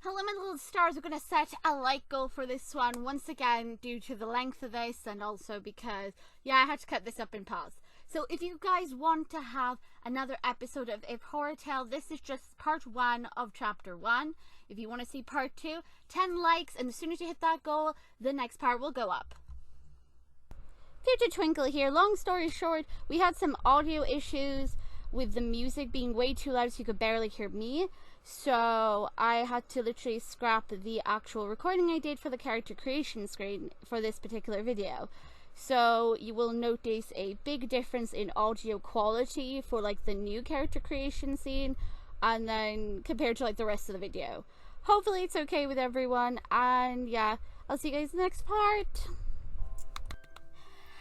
Hello my little stars, we're going to set a like goal for this one once again due to the length of this and also because, I had to cut this up in parts. So if you guys want to have another episode of Horrortale, this is just part 1 of chapter 1. If you want to see part 2, 10 likes, and as soon as you hit that goal, the next part will go up. Future Twinkle here. Long story short, we had some audio issues with the music being way too loud so you could barely hear me. So I had to literally scrap the actual recording I did for the character creation screen for this particular video. So you will notice a big difference in audio quality for like the new character creation scene and then compared to like the rest of the video. Hopefully it's okay with everyone, and yeah, I'll see you guys in the next part.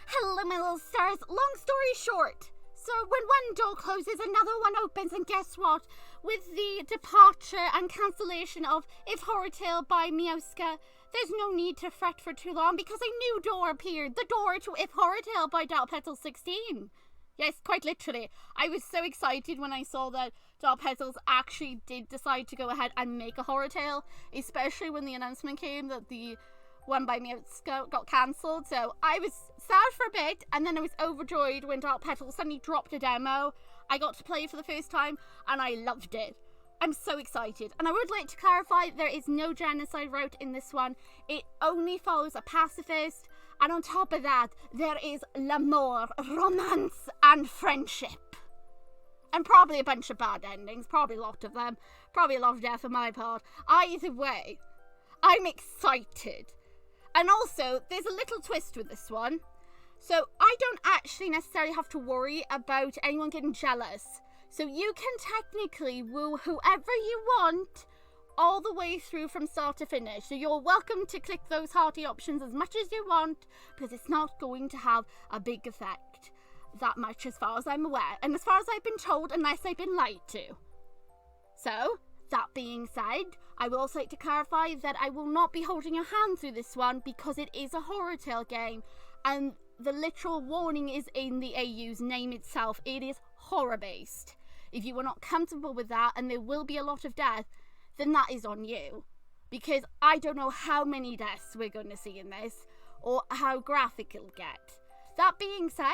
Hello my little stars. Long story short, so when one door closes, another one opens, and guess what? With the departure and cancellation of Horrortale by Meowska, there's no need to fret for too long because a new door appeared. The door to Horrortale by darkpetal16. Yes, quite literally. I was so excited when I saw that darkpetals actually did decide to go ahead and make a Horrortale, especially when the announcement came that the one by Meowska got cancelled. So I was sad for a bit, and then I was overjoyed when darkpetal suddenly dropped a demo. I got to play for the first time and I loved it. I'm so excited, and I would like to clarify there is no genocide route in this one. It only follows a pacifist, and on top of that there is l'amour, romance and friendship, and probably a bunch of bad endings, probably a lot of them, probably a lot of death on my part. Either way, I'm excited. And also, there's a little twist with this one. So I don't actually necessarily have to worry about anyone getting jealous. So you can technically woo whoever you want all the way through from start to finish. So you're welcome to click those hearty options as much as you want, because it's not going to have a big effect that much as far as I'm aware. And as far as I've been told, unless I've been lied to. So, that being said, I will also like to clarify that I will not be holding your hand through this one because it is a Horrortale game, and the literal warning is in the AU's name itself. It is horror-based. If you are not comfortable with that and there will be a lot of death, then that is on you. Because I don't know how many deaths we're going to see in this, or how graphic it'll get. That being said,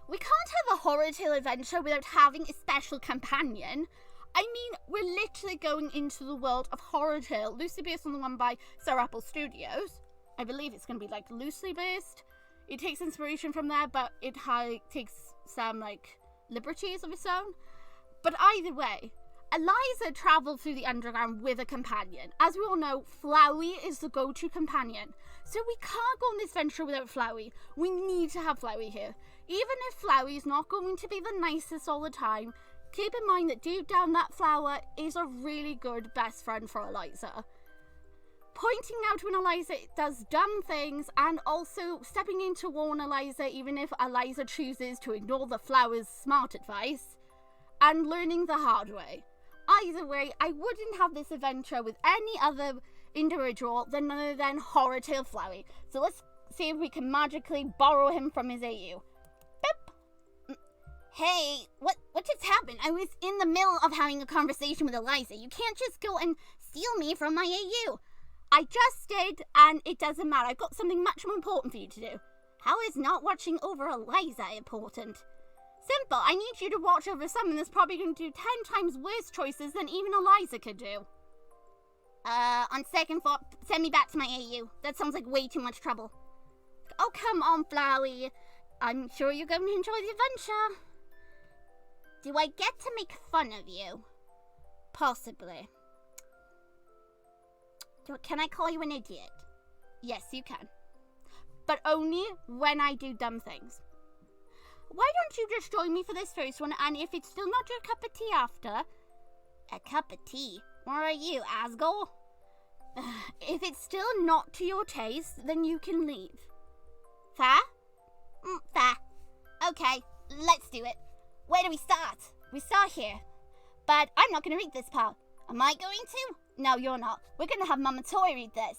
we can't have a Horrortale adventure without having a special companion. I mean, we're literally going into the world of Horrortale, loosely based on the one by SHALALA Studios. I believe it's going to be like loosely based. It takes inspiration from there, but it takes some like liberties of its own. But either way, Eliza travelled through the underground with a companion. As we all know, Flowey is the go-to companion. So we can't go on this venture without Flowey. We need to have Flowey here. Even if Flowey is not going to be the nicest all the time, keep in mind that deep down that flower is a really good best friend for Eliza. Pointing out when Eliza does dumb things, and also stepping in to warn Eliza even if Eliza chooses to ignore the flower's smart advice, and learning the hard way. Either way, I wouldn't have this adventure with any other individual than other than Horrortale Flowey. So let's see if we can magically borrow him from his AU. Hey, what just happened? I was in the middle of having a conversation with Eliza. You can't just go and steal me from my AU. I just did, and it doesn't matter. I've got something much more important for you to do. How is not watching over Eliza important? Simple. I need you to watch over someone that's probably going to do 10 times worse choices than even Eliza could do. On second thought, send me back to my AU. That sounds like way too much trouble. Oh, come on, Flowey. I'm sure you're going to enjoy the adventure. Do I get to make fun of you? Possibly. Can I call you an idiot? Yes, you can. But only when I do dumb things. Why don't you just join me for this first one, and if it's still not your cup of tea after... A cup of tea? Where are you, Asgore? If it's still not to your taste, then you can leave. Fair? Fair. Okay, let's do it. Where do we start? We start here. But I'm not going to read this part. Am I going to? No, you're not. We're going to have Mama Tori read this.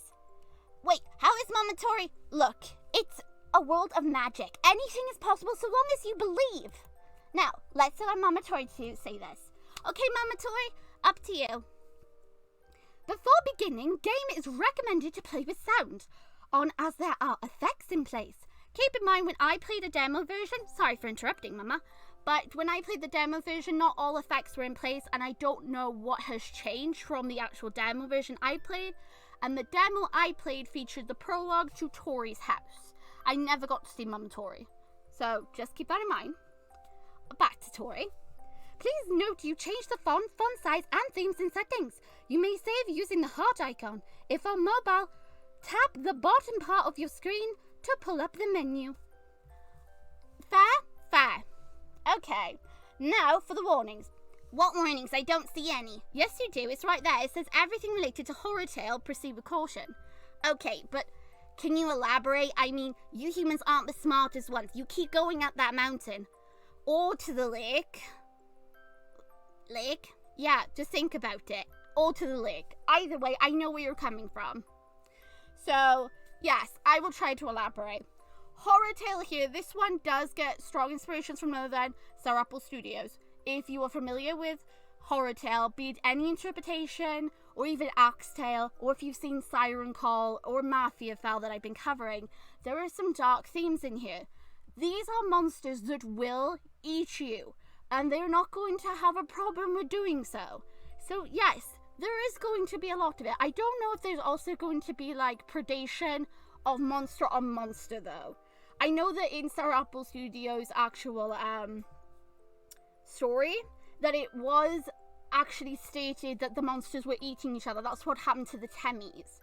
Wait, how is Mama Tori? Look, it's a world of magic. Anything is possible so long as you believe. Now, let's allow Mama Tori to say this. Okay, Mama Tori, up to you. Before beginning, game is recommended to play with sound on as there are effects in place. Keep in mind when I played a demo version, sorry for interrupting Mama, but when I played the demo version, not all effects were in place, and I don't know what has changed from the actual demo version I played. And the demo I played featured the prologue to Tori's house. I never got to see Mum Tori. So just keep that in mind. Back to Tori. Please note you change the font size, and themes in settings. You may save using the heart icon. If on mobile, tap the bottom part of your screen to pull up the menu. Fair. Okay, now for the warnings. What warnings? I don't see any. Yes, you do. It's right there. It says everything related to Horrortale, proceed with caution. Okay, but can you elaborate? I mean, you humans aren't the smartest ones. You keep going up that mountain. Or to the lake. Lake? Yeah, just think about it. Or to the lake. Either way, I know where you're coming from. So, yes, I will try to elaborate. Horrortale here, this one does get strong inspirations from none other than SHALALA Studios. If you are familiar with Horrortale, be it any interpretation, or even Axtale, or if you've seen Siren Call, or Mafiafell that I've been covering, there are some dark themes in here. These are monsters that will eat you, and they're not going to have a problem with doing so. So yes, there is going to be a lot of it. I don't know if there's also going to be like predation of monster on monster though. I know that in SHALALA Studios' actual story, that it was actually stated that the monsters were eating each other. That's what happened to the Temmies.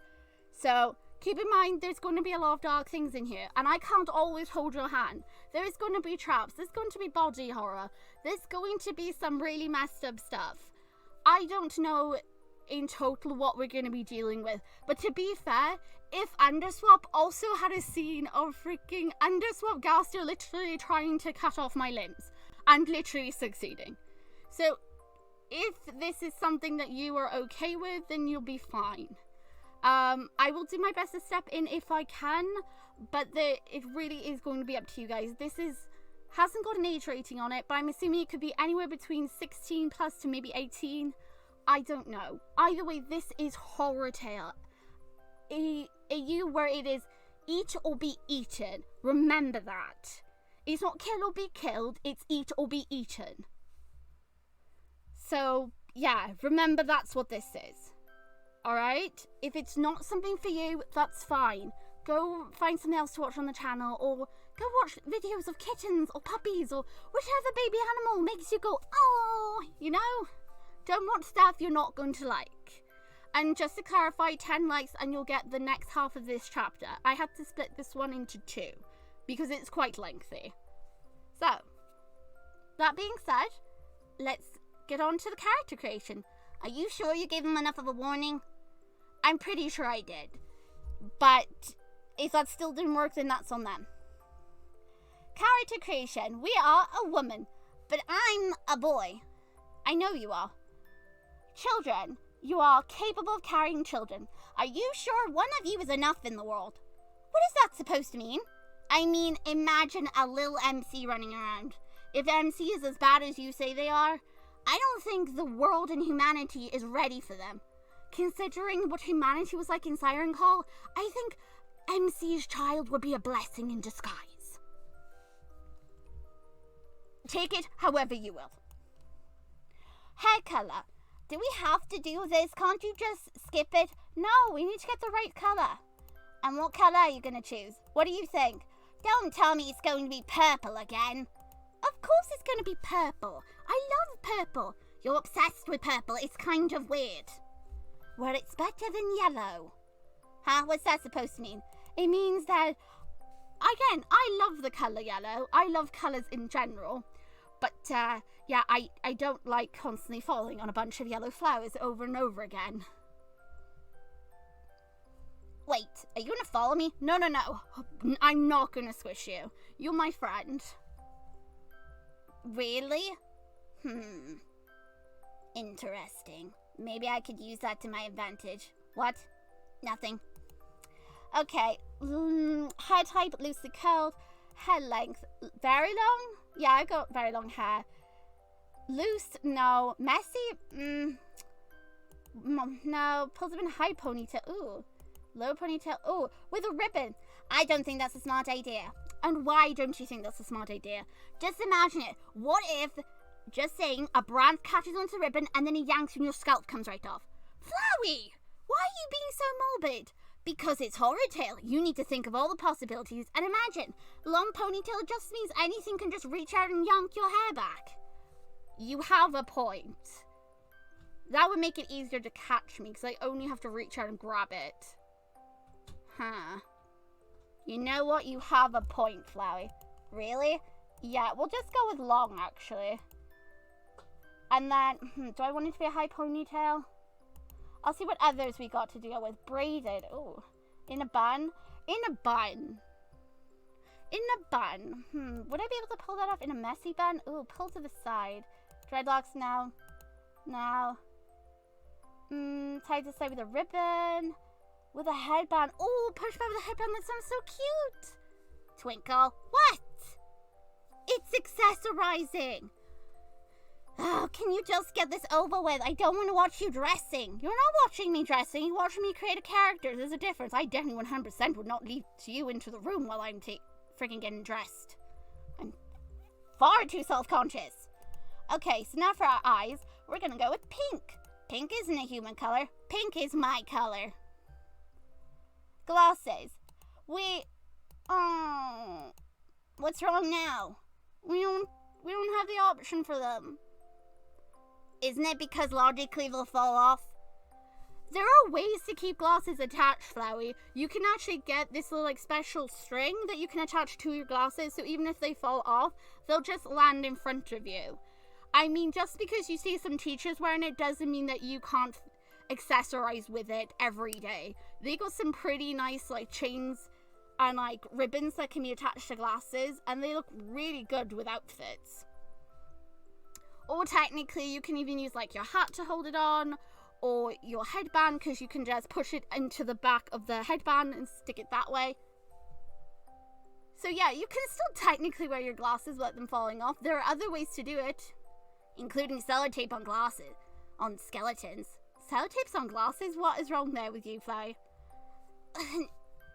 So keep in mind there's going to be a lot of dark things in here, and I can't always hold your hand. There is going to be traps, there's going to be body horror, there's going to be some really messed up stuff. I don't know in total what we're going to be dealing with, but to be fair, if Underswap also had a scene of freaking Underswap Gaster literally trying to cut off my limbs and literally succeeding. So if this is something that you are okay with, then you'll be fine. I will do my best to step in if I can, but it really is going to be up to you guys. This hasn't got an age rating on it, but I'm assuming it could be anywhere between 16 plus to maybe 18. I don't know. Either way, this is Horrortale. A U where it is eat or be eaten. Remember that. It's not kill or be killed, it's eat or be eaten. So, yeah, remember that's what this is. Alright? If it's not something for you, that's fine. Go find something else to watch on the channel, or go watch videos of kittens or puppies or whichever baby animal makes you go, oh, you know? Don't watch stuff you're not going to like. And just to clarify, 10 likes and you'll get the next half of this chapter. I had to split this one into 2 because it's quite lengthy. So, that being said, let's get on to the character creation. Are you sure you gave them enough of a warning? I'm pretty sure I did. But if that still didn't work, then that's on them. Character creation. We are a woman, but I'm a boy. I know you are. Children. You are capable of carrying children. Are you sure one of you is enough in the world? What is that supposed to mean? I mean, imagine a little MC running around. If MC is as bad as you say they are, I don't think the world and humanity is ready for them. Considering what humanity was like in Siren Call, I think MC's child would be a blessing in disguise. Take it however you will. Hair colour. Do we have to do this? Can't you just skip it? No, we need to get the right colour. And what colour are you going to choose? What do you think? Don't tell me it's going to be purple again. Of course it's going to be purple. I love purple. You're obsessed with purple. It's kind of weird. Well, it's better than yellow. Huh? What's that supposed to mean? It means that, again, I love the colour yellow. I love colours in general. But, yeah, I don't like constantly falling on a bunch of yellow flowers over and over again. Wait, are you gonna follow me? No. I'm not gonna squish you. You're my friend. Really? Interesting. Maybe I could use that to my advantage. What? Nothing. Okay. Hair type, loosely curled. Hair length, very long? Yeah, I got very long hair. Loose, no. Messy, No, pulls up in a high ponytail. Ooh. Low ponytail. Ooh, with a ribbon. I don't think that's a smart idea. And why don't you think that's a smart idea? Just imagine it. What if, just saying, a branch catches onto the ribbon and then he yanks and your scalp comes right off? Flowey! Why are you being so morbid? Because it's Horrortale. You need to think of all the possibilities and imagine. Long ponytail just means anything can just reach out and yank your hair back. You have a point. That would make it easier to catch me because I only have to reach out and grab it. Huh. You know what? You have a point, Flowey. Really? Yeah, we'll just go with long, actually. And then, do I want it to be a high ponytail? I'll see what others we got to deal with. Braided. Ooh. In a bun? In a bun. In a bun. Would I be able to pull that off in a messy bun? Ooh, pull to the side. Dreadlocks now. Now. Tied to the side with a ribbon. With a headband. Ooh, push back with a headband. That sounds so cute. Twinkle. What? It's accessorizing. Oh, can you just get this over with? I don't want to watch you dressing. You're not watching me dressing. You're watching me create a character. There's a difference. I definitely 100% would not leave you into the room while I'm freaking getting dressed. I'm far too self-conscious. Okay, so now for our eyes, we're going to go with pink. Pink isn't a human color. Pink is my color. Glasses. What's wrong now? We don't have the option for them. Isn't it because logically they'll fall off? There are ways to keep glasses attached, Flowey. You can actually get this little special string that you can attach to your glasses, so even if they fall off, they'll just land in front of you. I mean, just because you see some teachers wearing it doesn't mean that you can't accessorize with it every day. They got some pretty nice chains and ribbons that can be attached to glasses, and they look really good with outfits. Or technically you can even use your hat to hold it on, or your headband, because you can just push it into the back of the headband and stick it that way. So yeah, you can still technically wear your glasses without them falling off. There are other ways to do it, including sellotape on glasses, on skeletons. Sellotapes on glasses? What is wrong there with you, Fly?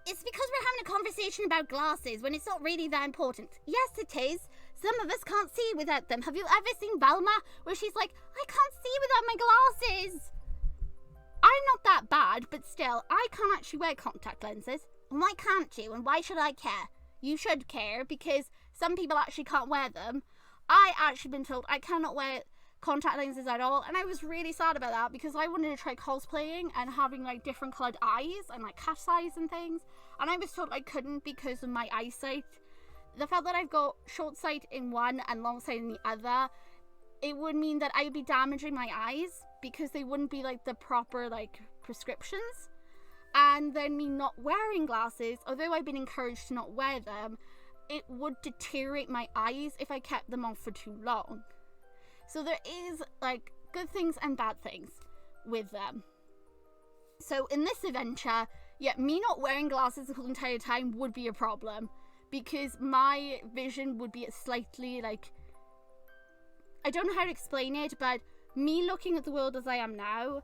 It's because we're having a conversation about glasses when it's not really that important. Yes, it is. Some of us can't see without them. Have you ever seen Velma where she's like, I can't see without my glasses? I'm not that bad, but still, I can't actually wear contact lenses. And why can't you? And why should I care? You should care because some people actually can't wear them. I actually been told I cannot wear contact lenses at all, and I was really sad about that because I wanted to try cosplaying and having different colored eyes and cat's eyes and things, and I was told I couldn't because of my eyesight. The fact that I've got short sight in one and long sight in the other, it would mean that I would be damaging my eyes because they wouldn't be the proper prescriptions. And then me not wearing glasses, although I've been encouraged to not wear them, it would deteriorate my eyes if I kept them on for too long. So there is good things and bad things with them. So in this adventure, yeah, me not wearing glasses the whole entire time would be a problem because my vision would be slightly I don't know how to explain it, but me looking at the world as I am now,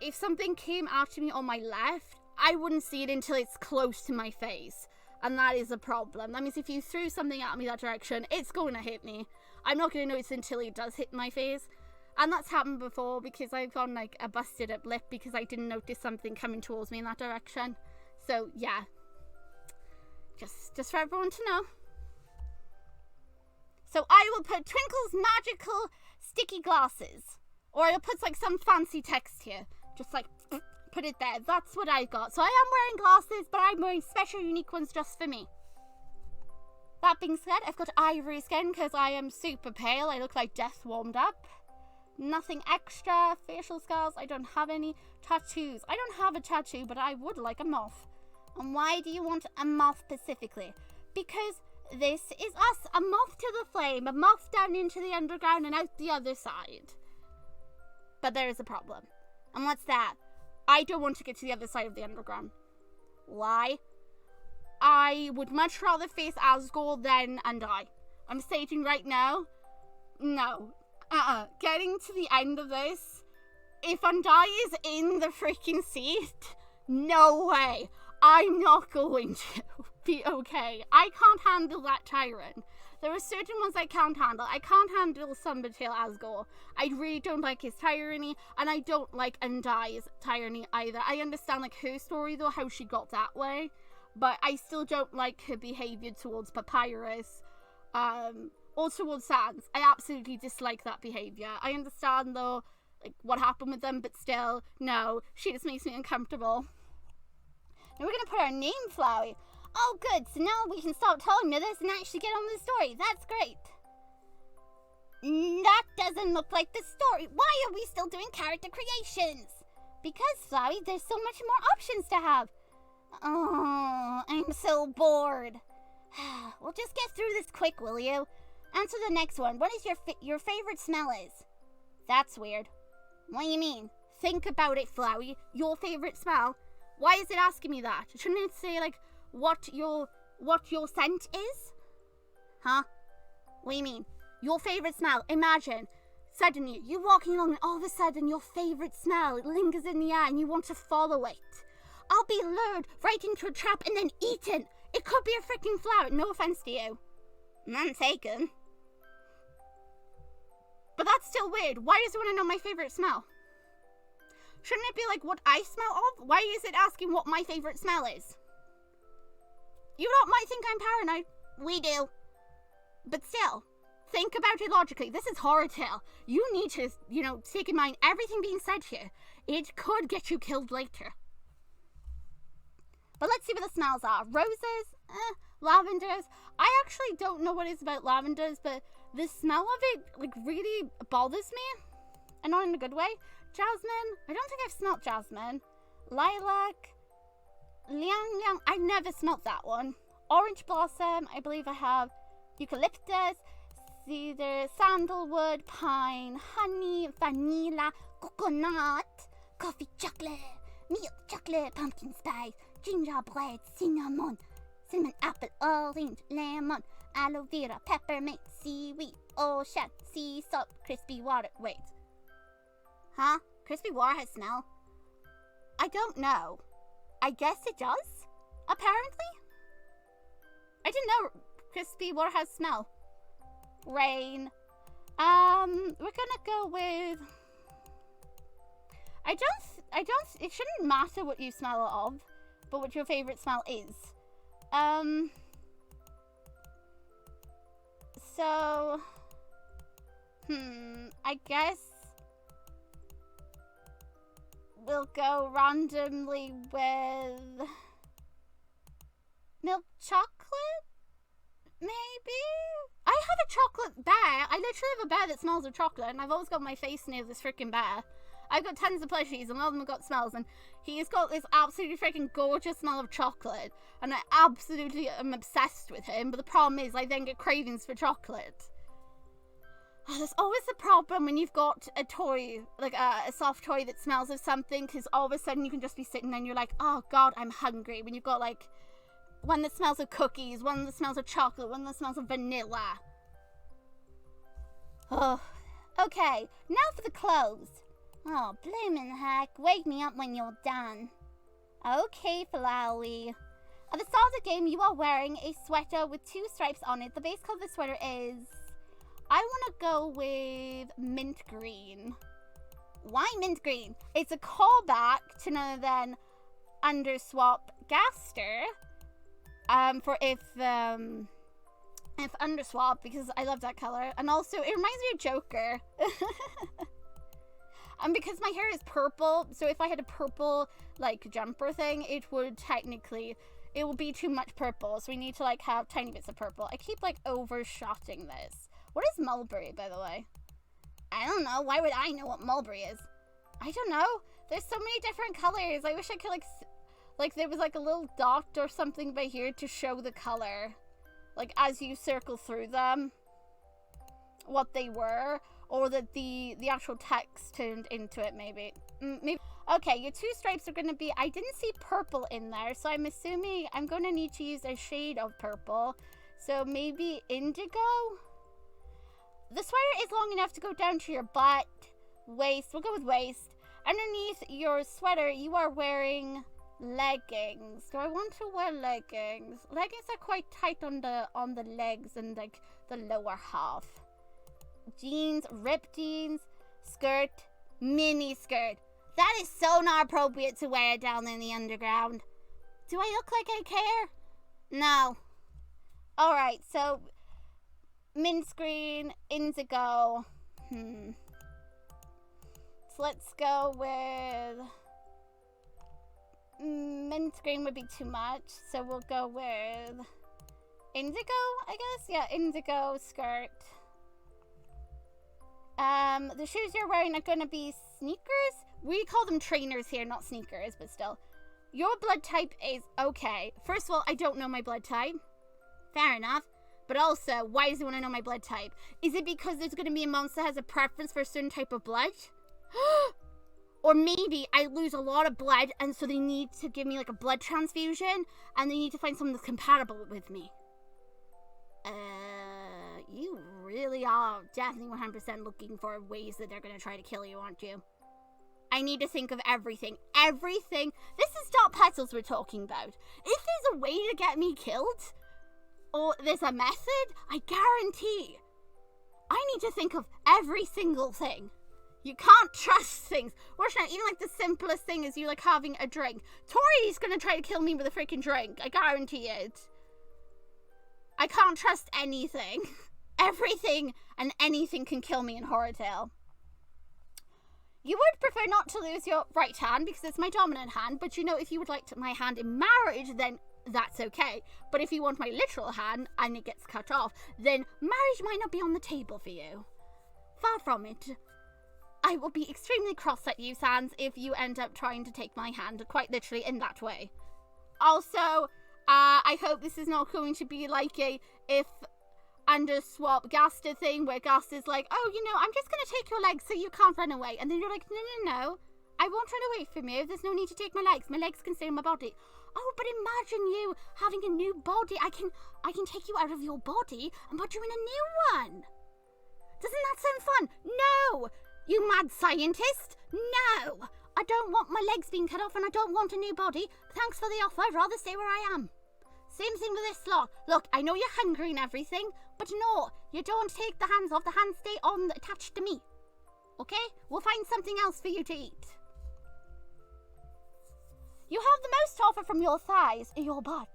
if something came after me on my left, I wouldn't see it until it's close to my face. And that is a problem. That means if you threw something at me that direction, it's going to hit me. I'm not going to notice until it does hit my face. And that's happened before because I've gone a busted up lip because I didn't notice something coming towards me in that direction. So yeah, just for everyone to know. So I will put Twinkle's magical sticky glasses, or I'll put some fancy text here, just put it there. That's what I've got. So I am wearing glasses, but I'm wearing special unique ones just for me. That being said, I've got ivory skin because I am super pale. I look like death warmed up. Nothing extra. Facial scars. I don't have any. Tattoos. I don't have a tattoo, but I would like a moth. And why do you want a moth specifically? Because this is us. A moth to the flame. A moth down into the underground and out the other side. But there is a problem. And what's that? I don't want to get to the other side of the underground. Why? I would much rather face Asgore then and die. I'm stating right now, no. Getting to the end of this if Undai is in the freaking seat, no way. I'm not going to be okay. I can't handle that tyrant. There are certain ones I can't handle. I can't handle Sunburntail Asgore. I really don't like his tyranny, and I don't like Undai's tyranny either. I understand like her story though, how she got that way, but I still don't like her behavior towards Papyrus, or towards Sans. I absolutely dislike that behavior. I understand though, like what happened with them, but still, no, she just makes me uncomfortable. Now we're gonna put our name, Flowey. Oh good, so now we can stop telling me this and actually get on with the story. That's great. That doesn't look like the story. Why are we still doing character creations? Because, Flowey, there's so much more options to have. Oh, I'm so bored. Well, just get through this quick, will you? Answer the next one. What is your favorite smell is? That's weird. What do you mean? Think about it, Flowey. Your favorite smell? Why is it asking me that? Shouldn't it say, like, what your scent is? Huh? What do you mean? Your favorite smell. Imagine, suddenly, you're walking along and all of a sudden your favorite smell, it lingers in the air and you want to follow it. I'll be lured right into a trap and then eaten. It could be a freaking flower. No offense to you. None taken. But that's still weird. Why does it want to know my favorite smell? Shouldn't it be like what I smell of? Why is it asking what my favorite smell is? You lot might think I'm paranoid. We do. But still, think about it logically. This is Horrortale. You need to, take in mind everything being said here. It could get you killed later. But let's see what the smells are. Roses, lavenders. I actually don't know what it is about lavenders, but the smell of it, really bothers me. And not in a good way. Jasmine. I don't think I've smelt jasmine. Lilac. Liang. I've never smelt that one. Orange blossom. I believe I have eucalyptus, cedar, sandalwood, pine, honey, vanilla, coconut, coffee chocolate, milk chocolate, pumpkin spice, gingerbread, cinnamon apple, orange, lemon, aloe vera, peppermint, seaweed, ocean, sea salt, crispy water. Wait. Huh? Crispy water has smell? I don't know. I guess it does? Apparently? I didn't know crispy water has smell. Rain. We're gonna go with... I don't, it shouldn't matter what you smell of, but what your favorite smell is. So, I guess we'll go randomly with milk chocolate? Maybe? I have a chocolate bear. I literally have a bear that smells of chocolate, and I've always got my face near this freaking bear. I've got tons of plushies, and all of them have got smells, and he's got this absolutely freaking gorgeous smell of chocolate, and I absolutely am obsessed with him, but the problem is I then get cravings for chocolate. Oh, there's always a problem when you've got a toy, like a soft toy that smells of something, because all of a sudden you can just be sitting there and you're like, oh god, I'm hungry, when you've got like one that smells of cookies, one that smells of chocolate, one that smells of vanilla. Oh, okay, now for the clothes. Oh, bloomin' heck, wake me up when you're done. Okay, Flowey. At the start of the game, you are wearing a sweater with 2 stripes on it. The base color of the sweater is... I want to go with mint green. Why mint green? It's a callback to none other than Underswap Gaster. For if Underswap, because I love that color. And also, it reminds me of Joker. And because my hair is purple, so if I had a purple, like, jumper thing, it would be too much purple. So we need to, like, have tiny bits of purple. I keep, like, overshotting this. What is mulberry, by the way? I don't know. Why would I know what mulberry is? I don't know. There's so many different colors. I wish I could, like there was, like, a little dot or something by here to show the color. Like, as you circle through them, what they were. Or that the actual text turned into it, maybe. Maybe. Okay, your 2 stripes are going to be... I didn't see purple in there, so I'm assuming I'm going to need to use a shade of purple. So maybe indigo? The sweater is long enough to go down to your butt. Waist. We'll go with waist. Underneath your sweater, you are wearing leggings. Do I want to wear leggings? Leggings are quite tight on the legs and like the lower half. Jeans, ripped jeans, skirt, mini skirt. That is so not appropriate to wear down in the underground. Do I look like I care? No. Alright, so mint screen, indigo. So let's go with mint screen would be too much, so we'll go with indigo, I guess. Yeah, indigo skirt. The shoes you're wearing are gonna be sneakers. We call them trainers here, not sneakers, but still. Your blood type is okay. First of all, I don't know my blood type. Fair enough. But also, why does he want to know my blood type? Is it because there's going to be a monster that has a preference for a certain type of blood? Or maybe I lose a lot of blood and so they need to give me like a blood transfusion and they need to find someone that's compatible with me. You really are definitely 100% looking for ways that they're going to try to kill you, aren't you? I need to think of everything. Everything. This is dark petals we're talking about. If there's a way to get me killed, or there's a method, I guarantee I need to think of every single thing. You can't trust things. Worse than that, even like the simplest thing is you like having a drink. Tori's gonna try to kill me with a freaking drink. I guarantee it. I can't trust anything. Everything and anything can kill me in Horrortale. You would prefer not to lose your right hand because it's my dominant hand, but you know, if you would like my hand in marriage, then that's okay. But if you want my literal hand and it gets cut off, then marriage might not be on the table for you. Far from it. I will be extremely cross at you, Sans, if you end up trying to take my hand, quite literally in that way. Also, I hope this is not going to be like a if under swap Gasta thing where Gasta's like, oh, you know, I'm just going to take your legs so you can't run away. And then you're like, no, I won't run away from you. There's no need to take my legs. My legs can stay in my body. Oh, but imagine you having a new body. I can take you out of your body and put you in a new one. Doesn't that sound fun? No! You mad scientist? No! I don't want my legs being cut off and I don't want a new body. Thanks for the offer. I'd rather stay where I am. Same thing with this lot. Look, I know you're hungry and everything, but no, you don't take the hands off. The hands stay on attached to me. Okay? We'll find something else for you to eat. You have the most to offer from your thighs, your butt,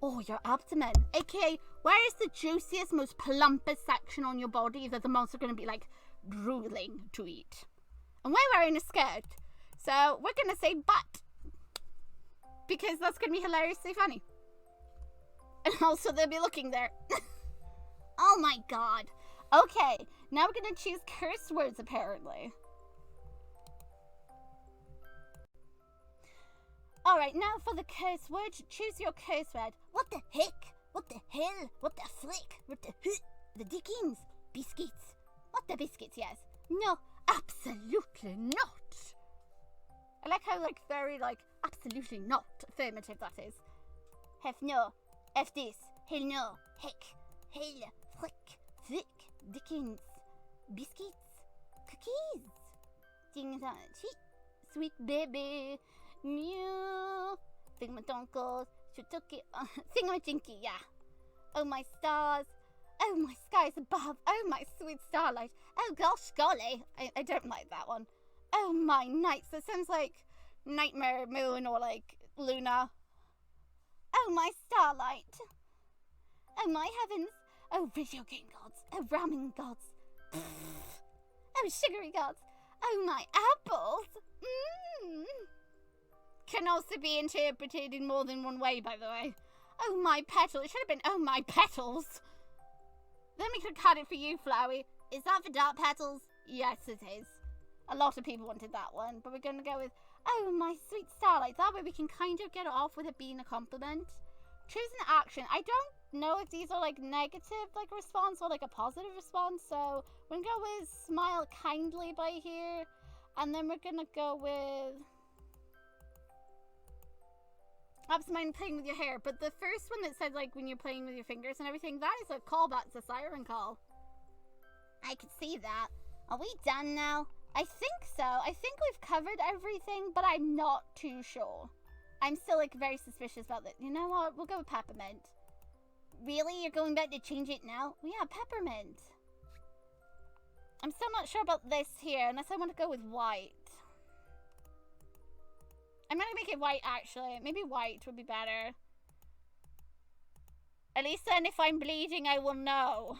or your abdomen. AKA, where is the juiciest, most plumpest section on your body that the monster's going to be like drooling to eat? And we're wearing a skirt, so we're going to say butt. Because that's going to be hilariously funny. And also they'll be looking there. Oh my god. Okay, now we're going to choose curse words apparently. Alright, now for the curse word, choose your curse word. What the heck? What the hell? What the flick? What the the dickens? Biscuits. What the biscuits, yes. No, absolutely not. I like how, like, very, like, absolutely not affirmative that is. Hef no. F this. Hell no. Heck. Hell. Flick. Flick. Dickens. Biscuits. Cookies. Things on a cheek. Sweet baby. Mew. Thingamadonkles. Shutuki. Thingamajinky, yeah. Oh my stars. Oh my skies above. Oh my sweet starlight. Oh gosh golly. I don't like that one. Oh my nights. That sounds like Nightmare Moon or like Luna. Oh my starlight. Oh my heavens. Oh video game gods. Oh ramen gods. Oh sugary gods. Oh my apples. Can also be interpreted in more than one way, by the way. Oh my petal. It should have been oh my petals. Then we could cut it for you, Flowey. Is that for dark petals? Yes, it is. A lot of people wanted that one, but we're going to go with, oh, my sweet starlight. That way we can kind of get it off with it being a compliment. Choose an action. I don't know if these are, like, negative, like, response or, like, a positive response. So we're going to go with smile kindly by here. And then we're going to go with absent mind playing with your hair. But the first one that said, like, when you're playing with your fingers and everything, that is a callback to Siren Call. I could see that. Are we done now? I think so. I think we've covered everything, but I'm not too sure. I'm still, like, very suspicious about that. You know what? We'll go with peppermint. Really? You're going back to change it now? Well, yeah, peppermint. I'm still not sure about this here, unless I want to go with white. I'm gonna make it white, actually. Maybe white would be better. At least then, if I'm bleeding, I will know.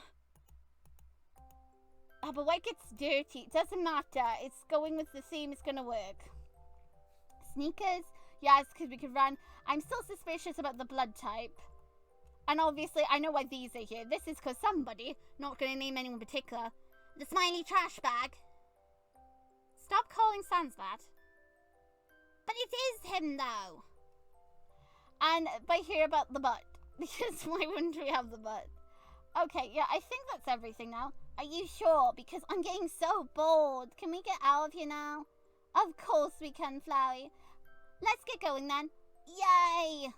Oh, but white gets dirty. It doesn't matter. It's going with the theme. It's gonna work. Sneakers? Yes, because we could run. I'm still suspicious about the blood type. And obviously, I know why these are here. This is because somebody, not gonna name anyone in particular, the smiley trash bag. Stop calling Sans that. But it is him, though. And by here about the butt. Because why wouldn't we have the butt? Okay, yeah, I think that's everything now. Are you sure? Because I'm getting so bored. Can we get out of here now? Of course we can, Flowey. Let's get going then. Yay!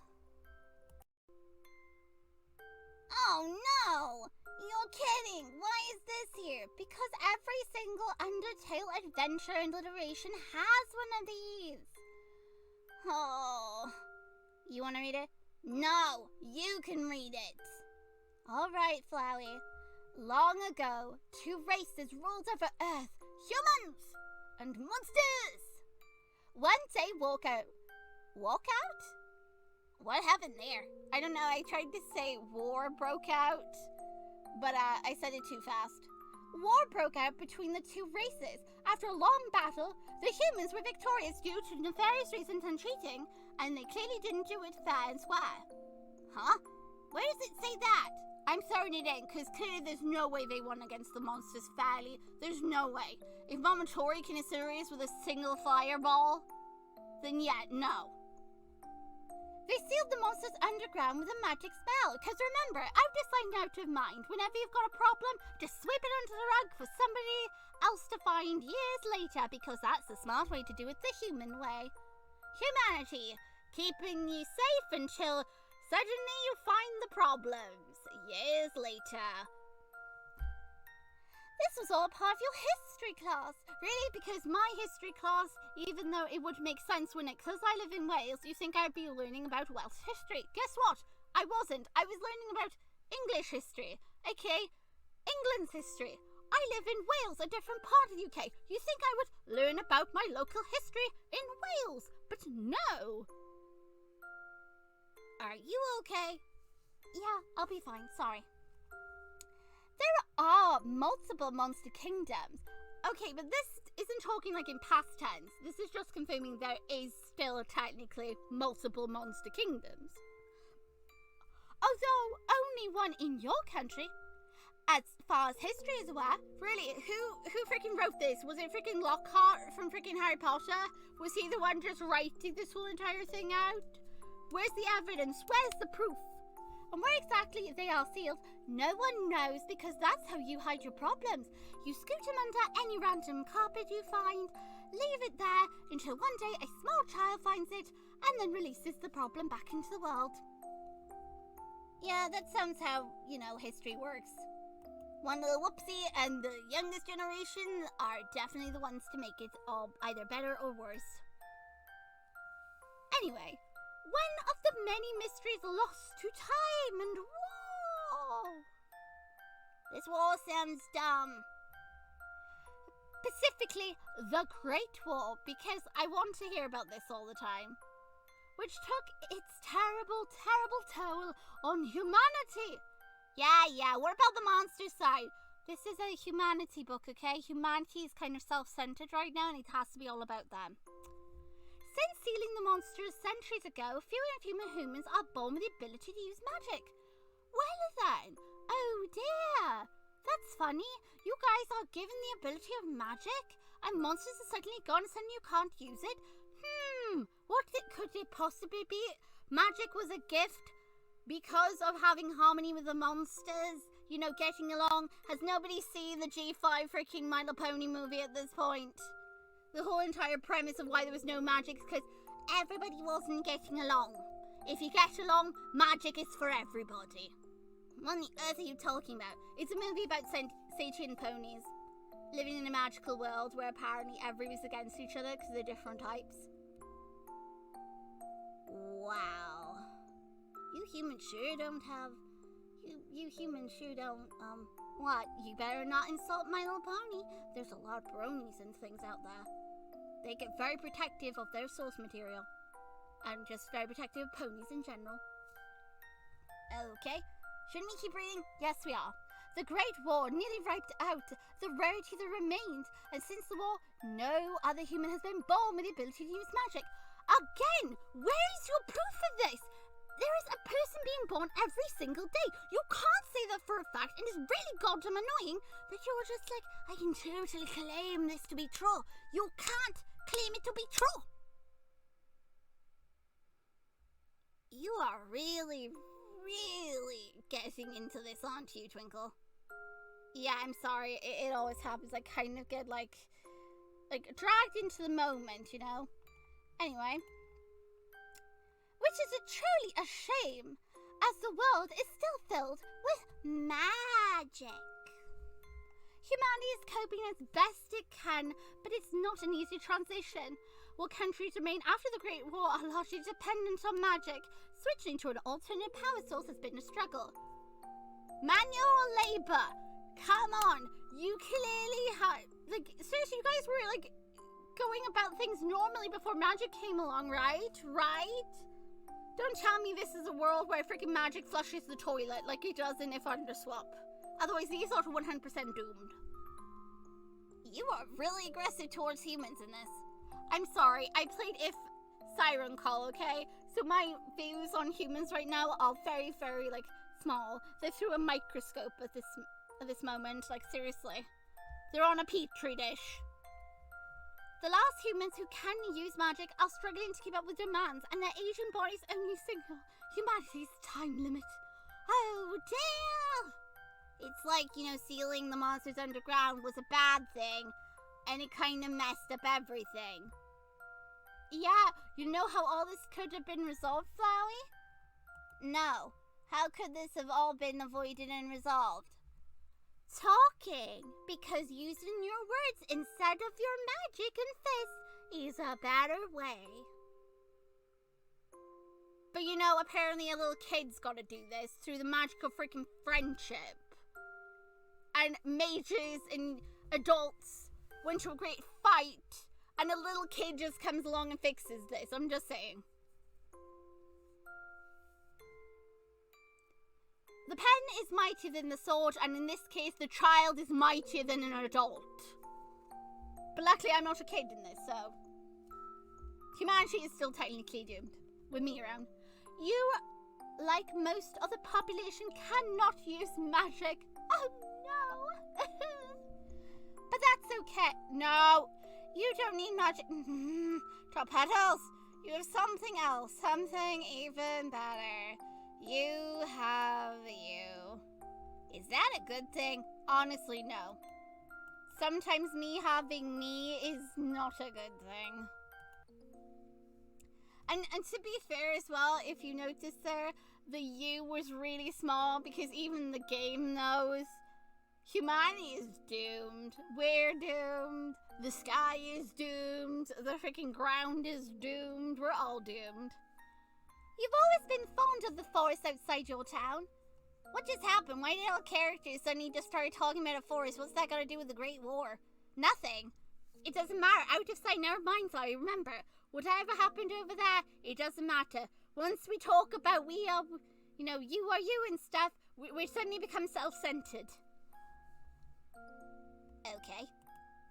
Oh no! You're kidding! Why is this here? Because every single Undertale adventure and iteration has one of these. Oh. You want to read it? No, you can read it. Alright, Flowey. Long ago, two races ruled over Earth, humans and monsters. One day, walk out? What happened there? I don't know, I tried to say war broke out, but I said it too fast. War broke out between the two races. After a long battle, the humans were victorious due to nefarious reasons and cheating, and they clearly didn't do it fair and square. Huh? Where does it say that? I'm throwing it in, because clearly there's no way they won against the monsters fairly. There's no way. If Mama Tori can incinerate with a single fireball, then yeah, no. They sealed the monsters underground with a magic spell, because remember, out of sight, out of mind. Whenever you've got a problem, just sweep it under the rug for somebody else to find years later, because that's the smart way to do it the human way. Humanity, keeping you safe until suddenly you find the problems years later. This was all part of your history class. Really? Because my history class, even though it would make sense when because I live in Wales, you think I'd be learning about Welsh history. Guess what? I wasn't. I was learning about English history, aka England's history. I live in Wales, a different part of the UK. You think I would learn about my local history in Wales, but no. Are you okay? Yeah, I'll be fine, sorry. There are multiple monster kingdoms. Okay, but this isn't talking like in past tense. This is just confirming there is still technically multiple monster kingdoms. Although only one in your country. As far as history is aware, really, who freaking wrote this? Was it freaking Lockhart from freaking Harry Potter? Was he the one just writing this whole entire thing out? Where's the evidence? Where's the proof? And where exactly they are sealed, no one knows, because that's how you hide your problems. You scoot them under any random carpet you find, leave it there until one day a small child finds it and then releases the problem back into the world. Yeah, that sounds how, history works. One little whoopsie and the youngest generation are definitely the ones to make it all either better or worse. Anyway, one of the many mysteries lost to time and war. This war sounds dumb. Specifically, the Great War, because I want to hear about this all the time. Which took its terrible, terrible toll on humanity. Yeah, what about the monster side? This is a humanity book, okay? Humanity is kind of self-centered right now, and it has to be all about them. Since sealing the monsters centuries ago, fewer humans are born with the ability to use magic. Well then, oh dear, that's funny. You guys are given the ability of magic, and monsters are suddenly gone and suddenly you can't use it? Could it possibly be? Magic was a gift because of having harmony with the monsters, getting along. Has nobody seen the G5 freaking My Little Pony movie at this point? The whole entire premise of why there was no magic is because everybody wasn't getting along. If you get along, magic is for everybody. What on the earth are you talking about? It's a movie about sentient ponies. living in a magical world where apparently everybody's against each other because they're different types. Wow. You humans sure don't have... You humans sure don't, What? You better not insult My Little Pony. There's a lot of bronies and things out there. They get very protective of their source material. And just very protective of ponies in general. Okay. Shouldn't we keep reading? Yes, we are. The Great War nearly wiped out the rarity that remained, and since the war, no other human has been born with the ability to use magic. Again, where is your proof of this? There is a person being born every single day. You can't say that for a fact, and it's really goddamn annoying that you're just like, I can totally claim this to be true. You can't claim it to be true. You are really getting into this, aren't you, Twinkle? Yeah, I'm sorry. It always happens. I kind of get like dragged into the moment, you know? Anyway. Which is truly a shame, as the world is still filled with magic. Humanity is coping as best it can, but it's not an easy transition. While countries remain after the Great War are largely dependent on magic, switching to an alternate power source has been a struggle. Manual labor! Come on! You clearly had... seriously, you guys were, going about things normally before magic came along, right? Right? Don't tell me this is a world where freaking magic flushes the toilet like it does in If Underswap. Otherwise, these are 100% doomed. You are really aggressive towards humans in this. I'm sorry, I played If Siren Call, okay? So my views on humans right now are very, small. They're through a microscope at this moment, seriously. They're on a petri dish. The last humans who can use magic are struggling to keep up with demands, and their aging bodies only signal humanity's time limit. Oh, dear! It's like, sealing the monsters underground was a bad thing, and it kind of messed up everything. Yeah, you know how all this could have been resolved, Flowey? No. How could this have all been avoided and resolved? Talking, because using your words instead of your magic and fists is a better way. But apparently a little kid's gotta do this through the magic of freaking friendship. And mages and adults went to a great fight, and a little kid just comes along and fixes this. I'm just saying. The pen is mightier than the sword, and in this case, the child is mightier than an adult. But luckily, I'm not a kid in this, so... humanity is still technically doomed, with me around. You, like most of the population, cannot use magic. Oh, no! But that's okay. No, you don't need magic. Top petals, you have something else, something even better. You have you. Is that a good thing? Honestly, no. Sometimes me having me is not a good thing. And to be fair as well, if you notice there, the U was really small because even the game knows humanity is doomed. We're doomed. The sky is doomed. The freaking ground is doomed. We're all doomed. You've always been fond of the forest outside your town. What just happened? Why did all characters suddenly just start talking about a forest? What's that got to do with the Great War? Nothing. It doesn't matter. Out of sight, never mind, sorry. Remember, whatever happened over there, it doesn't matter. Once we talk about we are, you are you and stuff, we suddenly become self-centered. Okay.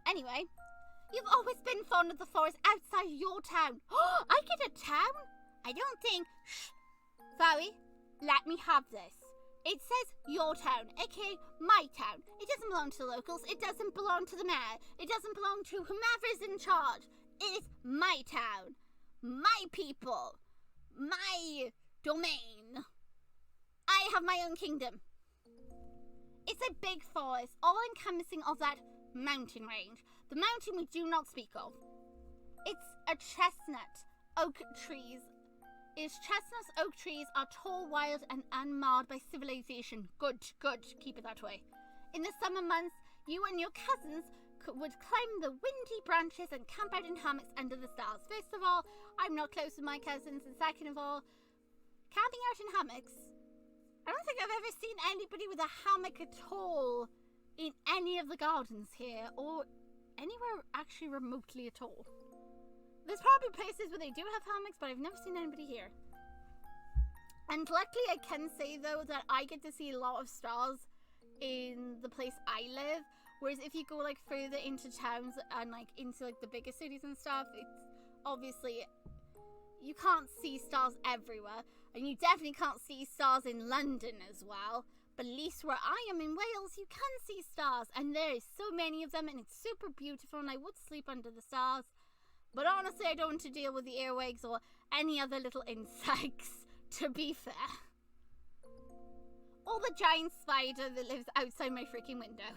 Anyway, you've always been fond of the forest outside your town. Oh, I get a town? I don't think... Shh. Zoe, let me have this. It says your town, aka my town. It doesn't belong to the locals. It doesn't belong to the mayor. It doesn't belong to whomever's in charge. It is my town. My people. My domain. I have my own kingdom. It's a big forest, all-encompassing of that mountain range. The mountain we do not speak of. It's a chestnut oak trees. Its chestnuts oak trees are tall, wild, and unmarred by civilization. Good. Keep it that way. In the summer months, you and your cousins would climb the windy branches and camp out in hammocks under the stars. First of all, I'm not close with my cousins, and second of all, camping out in hammocks, I don't think I've ever seen anybody with a hammock at all in any of the gardens here, or anywhere actually remotely at all. There's probably places where they do have hammocks, but I've never seen anybody here. And luckily I can say though that I get to see a lot of stars in the place I live, whereas if you go like further into towns and like into like the bigger cities and stuff, it's obviously you can't see stars everywhere, and you definitely can't see stars in London as well. But at least where I am in Wales, you can see stars, and there is so many of them, and it's super beautiful, and I would sleep under the stars. But honestly, I don't want to deal with the earwigs or any other little insects, to be fair. Or the giant spider that lives outside my freaking window.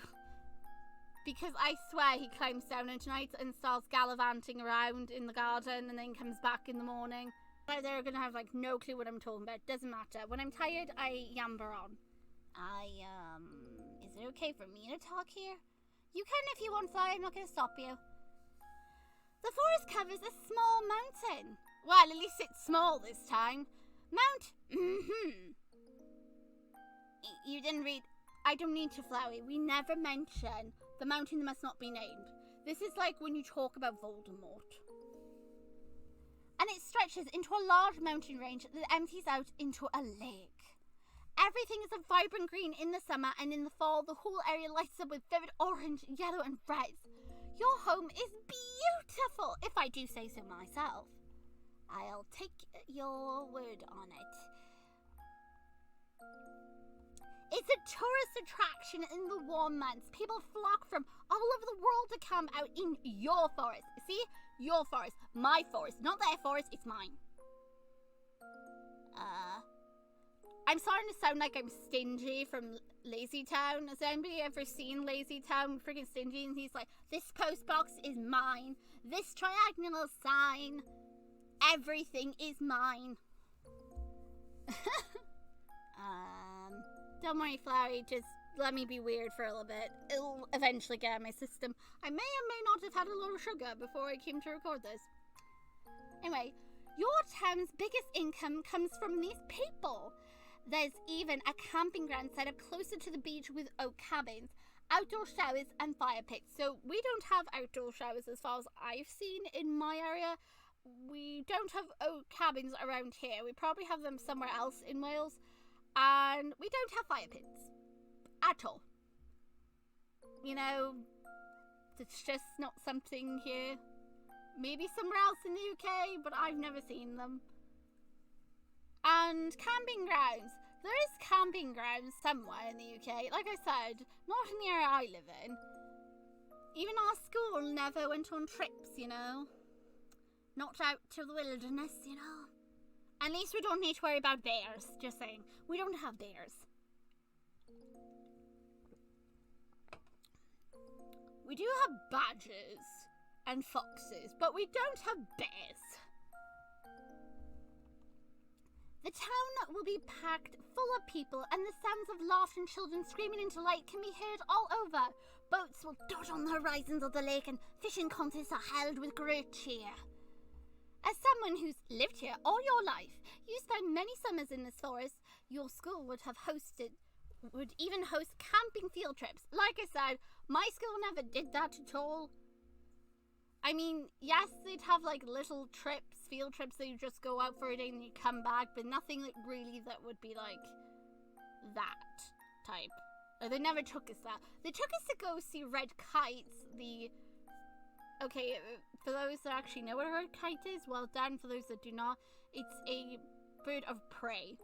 Because I swear he climbs down at night and starts gallivanting around in the garden and then comes back in the morning. They're going to have like no clue what I'm talking about. Doesn't matter. When I'm tired, I yammer on. Is it okay for me to talk here? You can if you want, Fly. I'm not going to stop you. The forest covers a small mountain. Well, at least it's small this time. You didn't read. I don't need to, Flowey. We never mention the mountain that must not be named. This is like when you talk about Voldemort. And it stretches into a large mountain range that empties out into a lake. Everything is a vibrant green in the summer, and in the fall, the whole area lights up with vivid orange, yellow, and red. Your home is beautiful, if I do say so myself. I'll take your word on it. It's a tourist attraction in the warm months. People flock from all over the world to camp out in your forest. See? Your forest. My forest. Not their forest, it's mine. I'm starting to sound like I'm Stingy from Lazy Town. Has anybody ever seen Lazy Town? Freaking Stingy, and he's like, this post box is mine. This triangular sign. Everything is mine. Don't worry, Flowery, just let me be weird for a little bit. It'll eventually get out of my system. I may or may not have had a lot of sugar before I came to record this. Anyway, your town's biggest income comes from these people. There's even a camping ground set up closer to the beach with oak cabins, outdoor showers, and fire pits. So we don't have outdoor showers as far as I've seen in my area. We don't have oak cabins around here. We probably have them somewhere else in Wales. And we don't have fire pits. At all. You know, it's just not something here. Maybe somewhere else in the UK, but I've never seen them. And camping grounds. There is camping grounds somewhere in the UK. Like I said, not in the area I live in. Even our school never went on trips, you know. Not out to the wilderness, you know. At least we don't need to worry about bears. Just saying. We don't have bears. We do have badgers and foxes, but we don't have bears. The town will be packed full of people, and the sounds of laughter and children screaming in delight can be heard all over. Boats will dot on the horizons of the lake, and fishing contests are held with great cheer. As someone who's lived here all your life, you spent many summers in this forest. Your school would even host camping field trips. Like I said, my school never did that at all. I mean, yes, they'd have like little trips, field trips that you just go out for a day and you come back, but nothing that really that would be like that type. They never took us that. They took us to go see red kites, Okay, for those that actually know what a red kite is, well done. For those that do not, it's a bird of prey.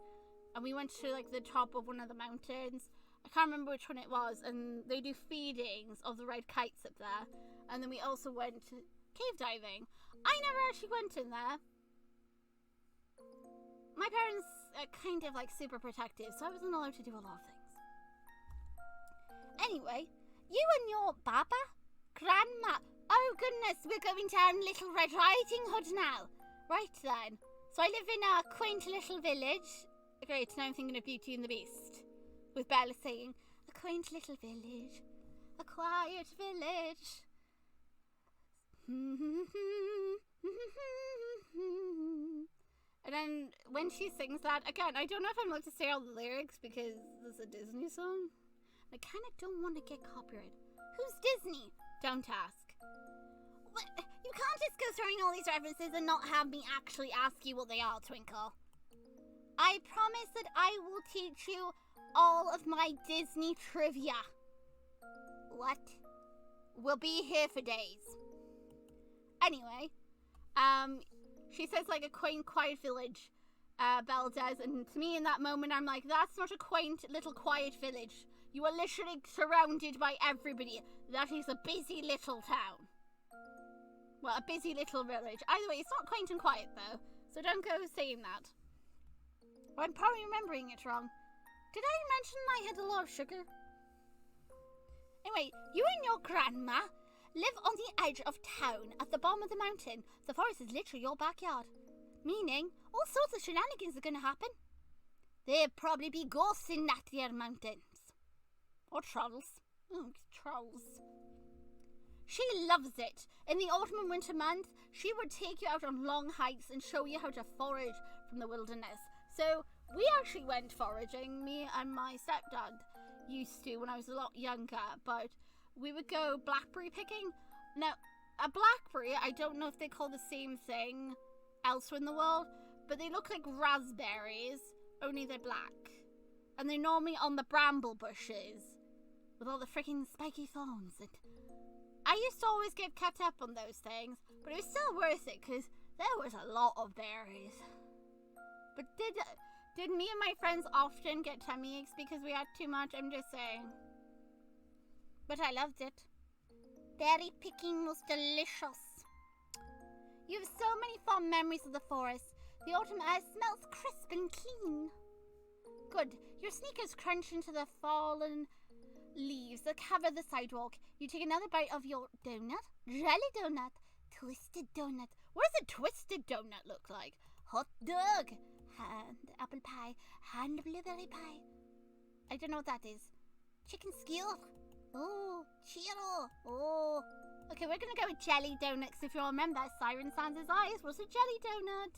And we went to like the top of one of the mountains. I can't remember which one it was. And they do feedings of the red kites up there. And then we also went to cave diving. I never actually went in there. My parents are kind of like super protective, so I wasn't allowed to do a lot of things. Anyway, you and your Baba, Grandma. Oh goodness, we're going down Little Red Riding Hood now. Right then. So I live in a quaint little village. Great, now I'm thinking of Beauty and the Beast. With Bella saying, a quaint little village, a quiet village. And then when she sings that, again, I don't know if I'm allowed to say all the lyrics because this is a Disney song. I kind of don't want to get copyrighted. Who's Disney? Don't ask. What? You can't just go throwing all these references and not have me actually ask you what they are, Twinkle. I promise that I will teach you all of my Disney trivia. What? We'll be here for days. Anyway, she says like a quaint, quiet village, Belle does, and to me in that moment I'm like, that's not a quaint, little, quiet village. You are literally surrounded by everybody. That is a busy little town. Well, a busy little village. Either way, it's not quaint and quiet though, so don't go saying that. I'm probably remembering it wrong. Did I mention I had a lot of sugar? Anyway, you and your grandma live on the edge of town at the bottom of the mountain. The forest is literally your backyard. Meaning, all sorts of shenanigans are going to happen. There'll probably be ghosts in that there mountains. Or trolls. Oh, trolls. She loves it. In the autumn and winter months, she would take you out on long hikes and show you how to forage from the wilderness. So, we actually went foraging. Me and my stepdad used to when I was a lot younger, but we would go blackberry picking. Now, a blackberry, I don't know if they call the same thing elsewhere in the world, but they look like raspberries, only they're black. And they're normally on the bramble bushes with all the freaking spiky thorns. And I used to always get cut up on those things, but it was still worth it because there was a lot of berries. But did me and my friends often get tummy aches because we had too much? I'm just saying. But I loved it. Berry picking was delicious. You have so many fond memories of the forest. The autumn air smells crisp and clean. Good. Your sneakers crunch into the fallen leaves that cover the sidewalk. You take another bite of your donut. Jelly donut. Twisted donut. What does a twisted donut look like? Hot dog. Hand apple pie. Hand blueberry pie. I don't know what that is. Chicken skewer. Oh, Cheerio. Oh. Okay, we're going to go with jelly donuts. If you remember, Siren Sands' eyes was a jelly donut.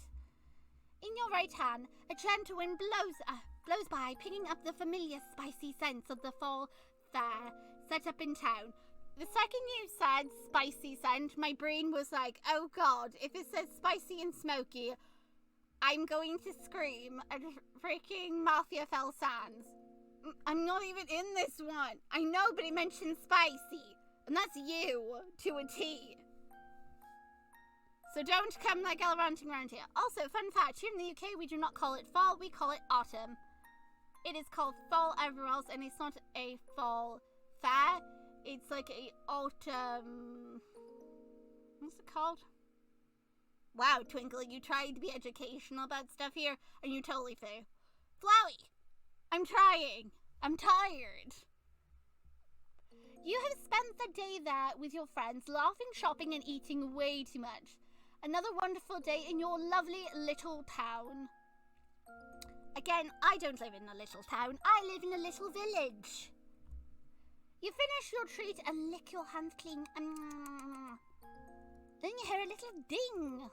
In your right hand, a gentle wind blows by, picking up the familiar spicy scents of the fall fair set up in town. The second you said spicy scent, my brain was like, oh god, if it says spicy and smoky, I'm going to scream at freaking Mafia Fell Sands. I'm not even in this one. I know, but it mentions spicy. And that's you, to a T. So don't come like gallivanting around here. Also, fun fact, here in the UK, we do not call it fall, we call it autumn. It is called fall everywhere else, and it's not a fall fair. It's like a autumn... What's it called? Wow, Twinkle, you tried to be educational about stuff here, and you totally failed. Flowey! I'm trying. I'm tired. You have spent the day there with your friends, laughing, shopping, and eating way too much. Another wonderful day in your lovely little town. Again, I don't live in a little town. I live in a little village. You finish your treat and lick your hands clean. Then you hear a little ding.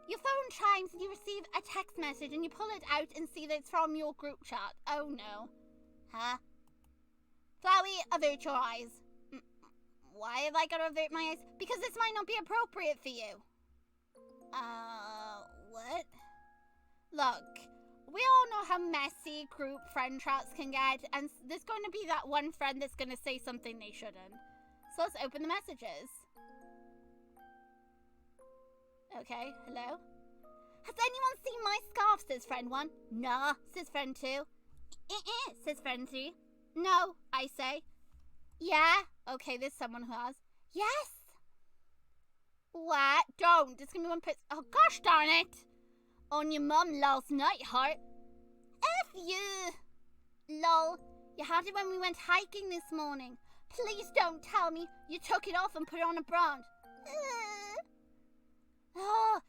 Your phone chimes and you receive a text message and you pull it out and see that it's from your group chat. Oh no. Huh? Flowey, avert your eyes. Why have I got to avert my eyes? Because this might not be appropriate for you. What? Look, we all know how messy group friend chats can get, and there's going to be that one friend that's going to say something they shouldn't. So let's open the messages. Okay, hello? Has anyone seen my scarf, says friend 1. Nah, says friend 2. Says friend 3. No, I say. Yeah? Okay, there's someone who has. Yes! What? Don't. There's gonna be one person. Oh, gosh darn it! On your mum last night, heart. F you! Lol. You had it when we went hiking this morning. Please don't tell me you took it off and put it on a brand. Oh,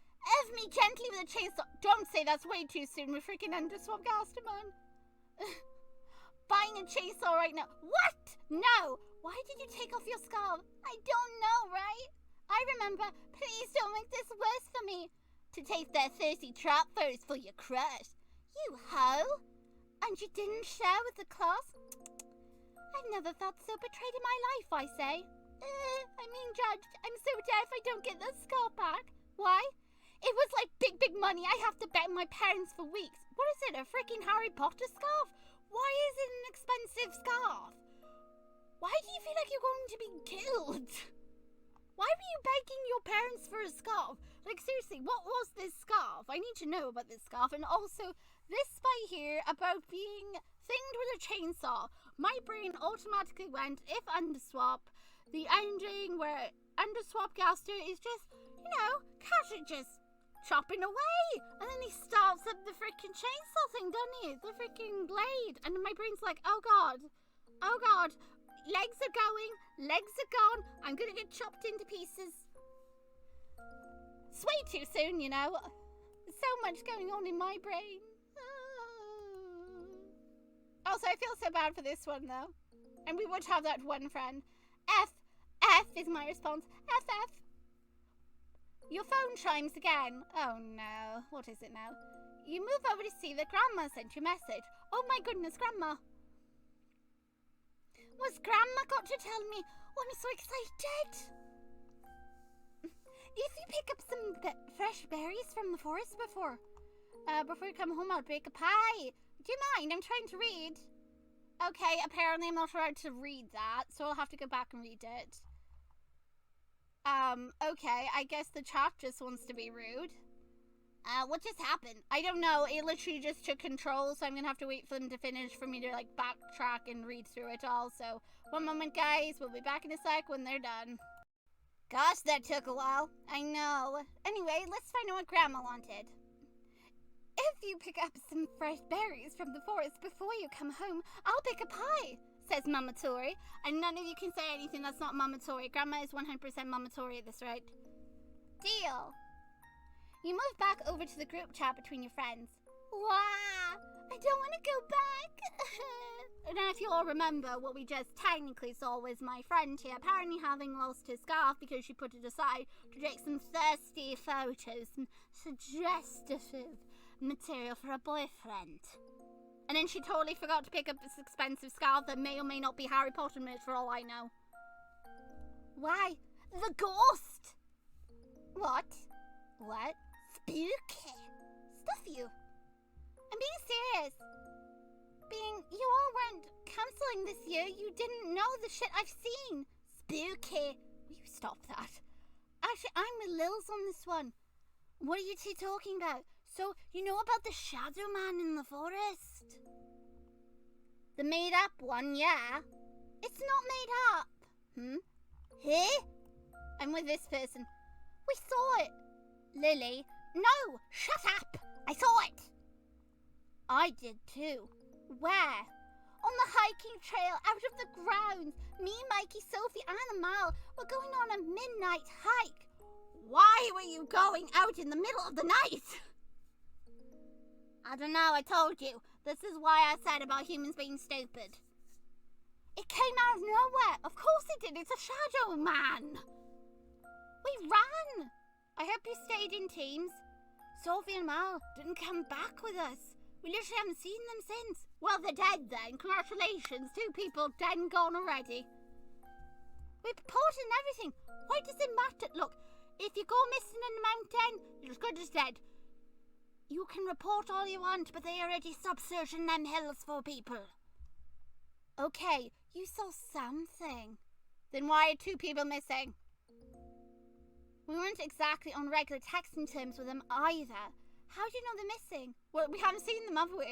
F me gently with a chainsaw. Don't say that's way too soon. We're freaking underswap Gasterman. Buying a chainsaw right now. What? No. Why did you take off your scarf? I don't know, right? I remember. Please don't make this worse for me. To taste their thirsty trap first for your crush. You hoe! And you didn't share with the class? I've never felt so betrayed in my life, I say. I'm being judged. I'm so dead if I don't get this scarf back. Why? It was like big money. I have to bet my parents for weeks. What is it, a freaking Harry Potter scarf? Why is it an expensive scarf? Why do you feel like you're going to be killed? Why were you begging your parents for a scarf? Like, seriously, what was this scarf? I need to know about this scarf. And also, this spy here about being thinged with a chainsaw. My brain automatically went, if underswap, the ending where underswap Gaster is just, you know, casually just chopping away. And then he starts up the freaking chainsaw thing, doesn't he? The freaking blade. And my brain's like, oh god. Oh god. Legs are going. Legs are gone. I'm gonna get chopped into pieces. It's way too soon, you know. There's so much going on in my brain. Also, I feel so bad for this one, though. And we would have that one friend. F is my response. F. Your phone chimes again. Oh no, what is it now? You move over to see that Grandma sent you a message. Oh my goodness, Grandma. What's Grandma got to tell me? Oh, I'm so excited. If you pick up some fresh berries from the forest before you come home, I'll bake a pie. Do you mind? I'm trying to read. Okay, apparently I'm not allowed to read that, so I'll have to go back and read it. Okay, I guess the chat just wants to be rude. What just happened? I don't know, it literally just took control, so I'm gonna have to wait for them to finish for me to, like, backtrack and read through it all, so one moment, guys, we'll be back in a sec when they're done. Gosh, that took a while. I know. Anyway, let's find out what Grandma wanted. If you pick up some fresh berries from the forest before you come home, I'll bake a pie, says Mama Tori. And none of you can say anything that's not Mama Tori. Grandma is 100% Mama Tori at this rate. Deal. You move back over to the group chat between your friends. Wow, I don't want to go back. Now, if you all remember, what we just technically saw was my friend here apparently having lost her scarf because she put it aside to take some thirsty photos, some suggestive material for a boyfriend. And then she totally forgot to pick up this expensive scarf that may or may not be Harry Potter made for all I know. Why? The ghost! What? Spooky. Stuff you. I'm being serious. You all weren't cancelling this year. You didn't know the shit I've seen. Spooky. Will you stop that? Actually, I'm with Lils on this one. What are you two talking about? So, you know about the shadow man in the forest? The made up one, yeah. It's not made up. Huh? I'm with this person. We saw it. Lily. No, shut up. I saw it. I did too. Where? On the hiking trail out of the grounds. Me, Mikey, Sophie, and Amal were going on a midnight hike. Why were you going out in the middle of the night? I don't know, I told you. This is why I said about humans being stupid. It came out of nowhere. Of course it did. It's a shadow man. We ran. I hope you stayed in teams. Sophie and Mal didn't come back with us. We literally haven't seen them since. Well, they're dead then. Congratulations. 2 people dead and gone already. We reported and everything. Why does it matter? Look, if you go missing in the mountain, you're as good as dead. You can report all you want, but they already stopped searching them hills for people. Okay, you saw something. Then why are 2 people missing? We weren't exactly on regular texting terms with them either. How do you know they're missing? Well, we haven't seen them, have we?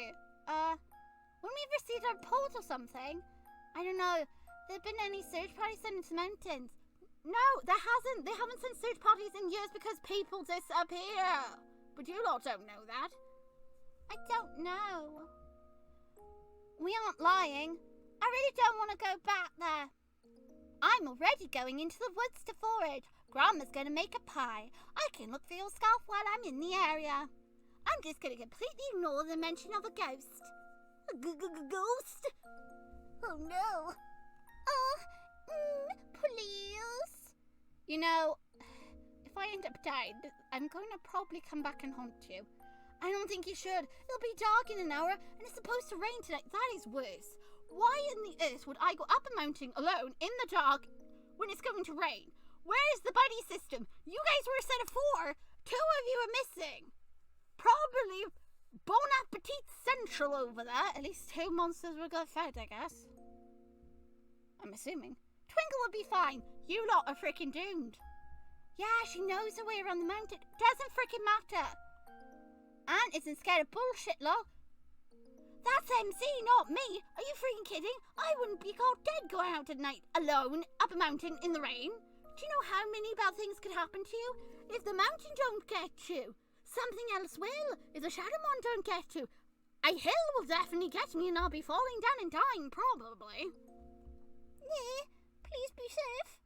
When we received a report or something? I don't know. There been any search parties sent into the mountains? No, there hasn't. They haven't sent search parties in years because people disappear. But you lot don't know that. I don't know. We aren't lying. I really don't want to go back there. I'm already going into the woods to forage. Grandma's going to make a pie. I can look for your scarf while I'm in the area. I'm just going to completely ignore the mention of a ghost. A ghost? Oh no. Oh, Please. You know, if I end up dying, I'm going to probably come back and haunt you. I don't think you should. It'll be dark in an hour, and it's supposed to rain tonight. That is worse. Why in the earth would I go up a mountain alone in the dark when it's going to rain? Where's the buddy system? You guys were a set of 4. 2 of you are missing. Probably Bon Appetit Central over there. At least 2 monsters will go fed, I guess. I'm assuming. Twinkle will be fine. You lot are freaking doomed. Yeah, she knows her way around the mountain. Doesn't freaking matter. And isn't scared of bullshit, lol. That's MC, not me. Are you freaking kidding? I wouldn't be caught dead going out at night alone up a mountain in the rain. Do you know how many bad things could happen to you? If the mountain don't get you, something else will. If the Shadowmon don't get you, a hill will definitely get me and I'll be falling down and dying, probably. Yeah, please be safe.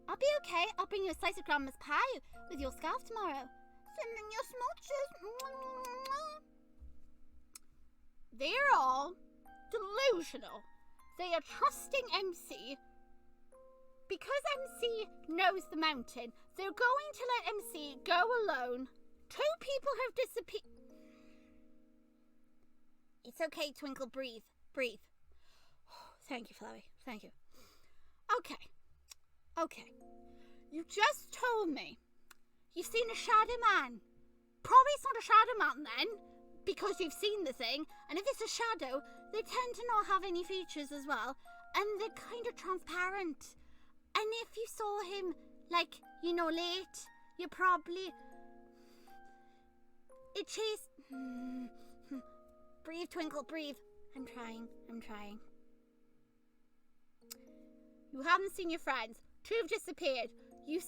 I'll be okay. I'll bring you a slice of grandma's pie with your scarf tomorrow. Sending your smooches. They're all delusional. They are trusting MC. Because MC knows the mountain, they're going to let MC go alone. 2 people have disappeared. It's okay, Twinkle. Breathe. Breathe. Thank you, Flowey. Thank you. Okay. You just told me you've seen a shadow man. Probably it's not a shadow man then, because you've seen the thing. And if it's a shadow, they tend to not have any features as well. And they're kind of transparent. And if you saw him, like, you know, late, you probably... It chased... Breathe, Twinkle, breathe. I'm trying. You haven't seen your friends. 2 have disappeared. You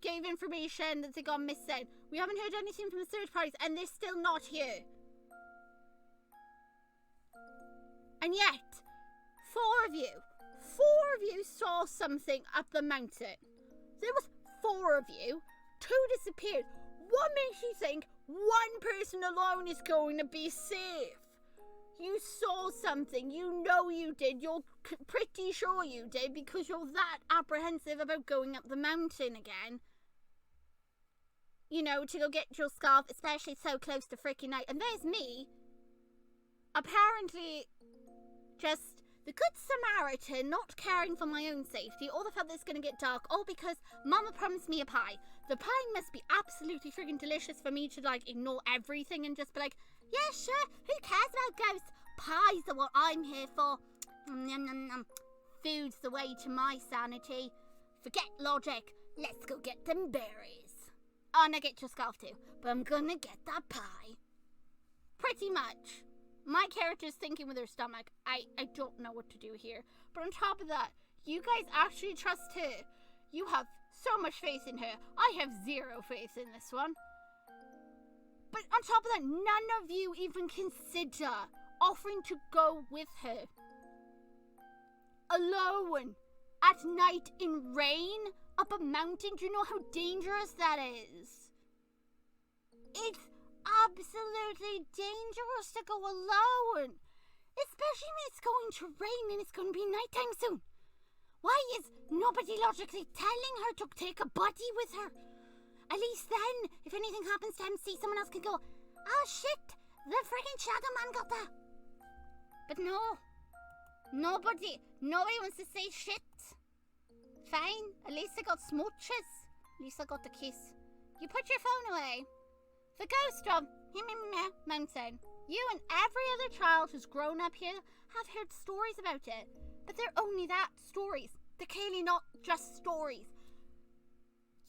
gave information that they got missing. We haven't heard anything from the third parties, and they're still not here. And yet, 4 of you saw something up the mountain. There was 4 of you. 2 disappeared. What makes you think one person alone is going to be safe? You saw something. You know you did. You're pretty sure you did because you're that apprehensive about going up the mountain again. You know, to go get your scarf, especially so close to freaking night. And there's me. Apparently, just the good Samaritan, not caring for my own safety, or the fact that it's going to get dark, all because Mama promised me a pie. The pie must be absolutely friggin' delicious for me to, like, ignore everything and just be like, yeah, sure, who cares about ghosts? Pies are what I'm here for. Food's the way to my sanity. Forget logic. Let's go get them berries. I'm gonna get your scarf too, but I'm gonna get that pie. Pretty much. My character's thinking with her stomach. I don't know what to do here. But on top of that, you guys actually trust her. You have so much faith in her. I have 0 faith in this one. But on top of that, none of you even consider offering to go with her. Alone. At night in rain. Up a mountain. Do you know how dangerous that is? It's absolutely dangerous to go alone. Especially when it's going to rain and it's going to be nighttime soon. Why is nobody logically telling her to take a buddy with her? At least then, if anything happens to MC, someone else can go, oh shit, the freaking Shadow Man got that. But no. Nobody wants to say shit. Fine, at least I got smooches. At least I got the kiss. You put your phone away. The ghost of mountain. You and every other child who's grown up here have heard stories about it. But they're only that, stories. They're clearly not just stories.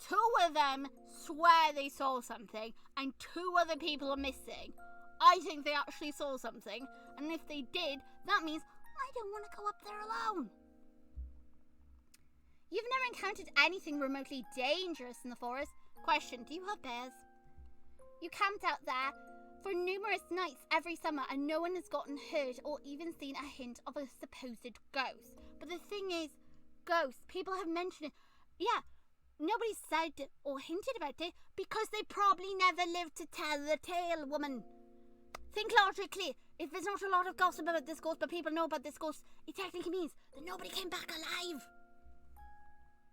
2 of them swear they saw something, and 2 other people are missing. I think they actually saw something, and if they did, that means I don't want to go up there alone. You've never encountered anything remotely dangerous in the forest. Question, do you have bears? You camped out there for numerous nights every summer, and no one has gotten hurt or even seen a hint of a supposed ghost. But the thing is, ghosts, people have mentioned it. Yeah, nobody said or hinted about it because they probably never lived to tell the tale, woman. Think logically. If there's not a lot of gossip about this ghost, but people know about this ghost, it technically means that nobody came back alive.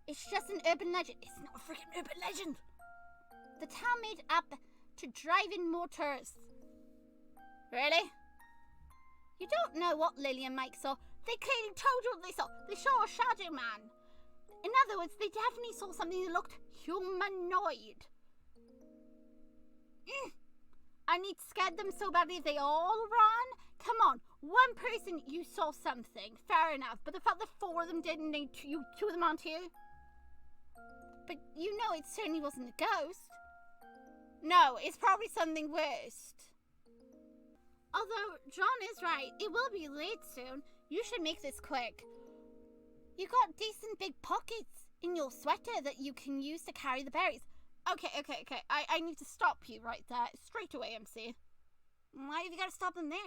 It's just an urban legend. It's not a freaking urban legend. The town made up to drive in more tourists. Really? You don't know what Lily and Mike saw. They clearly told you what they saw. They saw a shadow man. In other words, they definitely saw something that looked humanoid. And it scared them so badly they all ran. Come on, one person you saw something, fair enough. But the fact that 4 of them didn't, two of them aren't here. But you know it certainly wasn't a ghost. No, it's probably something worse. Although John is right, it will be late soon. You should make this quick. You got decent big pockets in your sweater that you can use to carry the berries. Okay. I need to stop you right there. Straight away, MC. Why have you got to stop them there?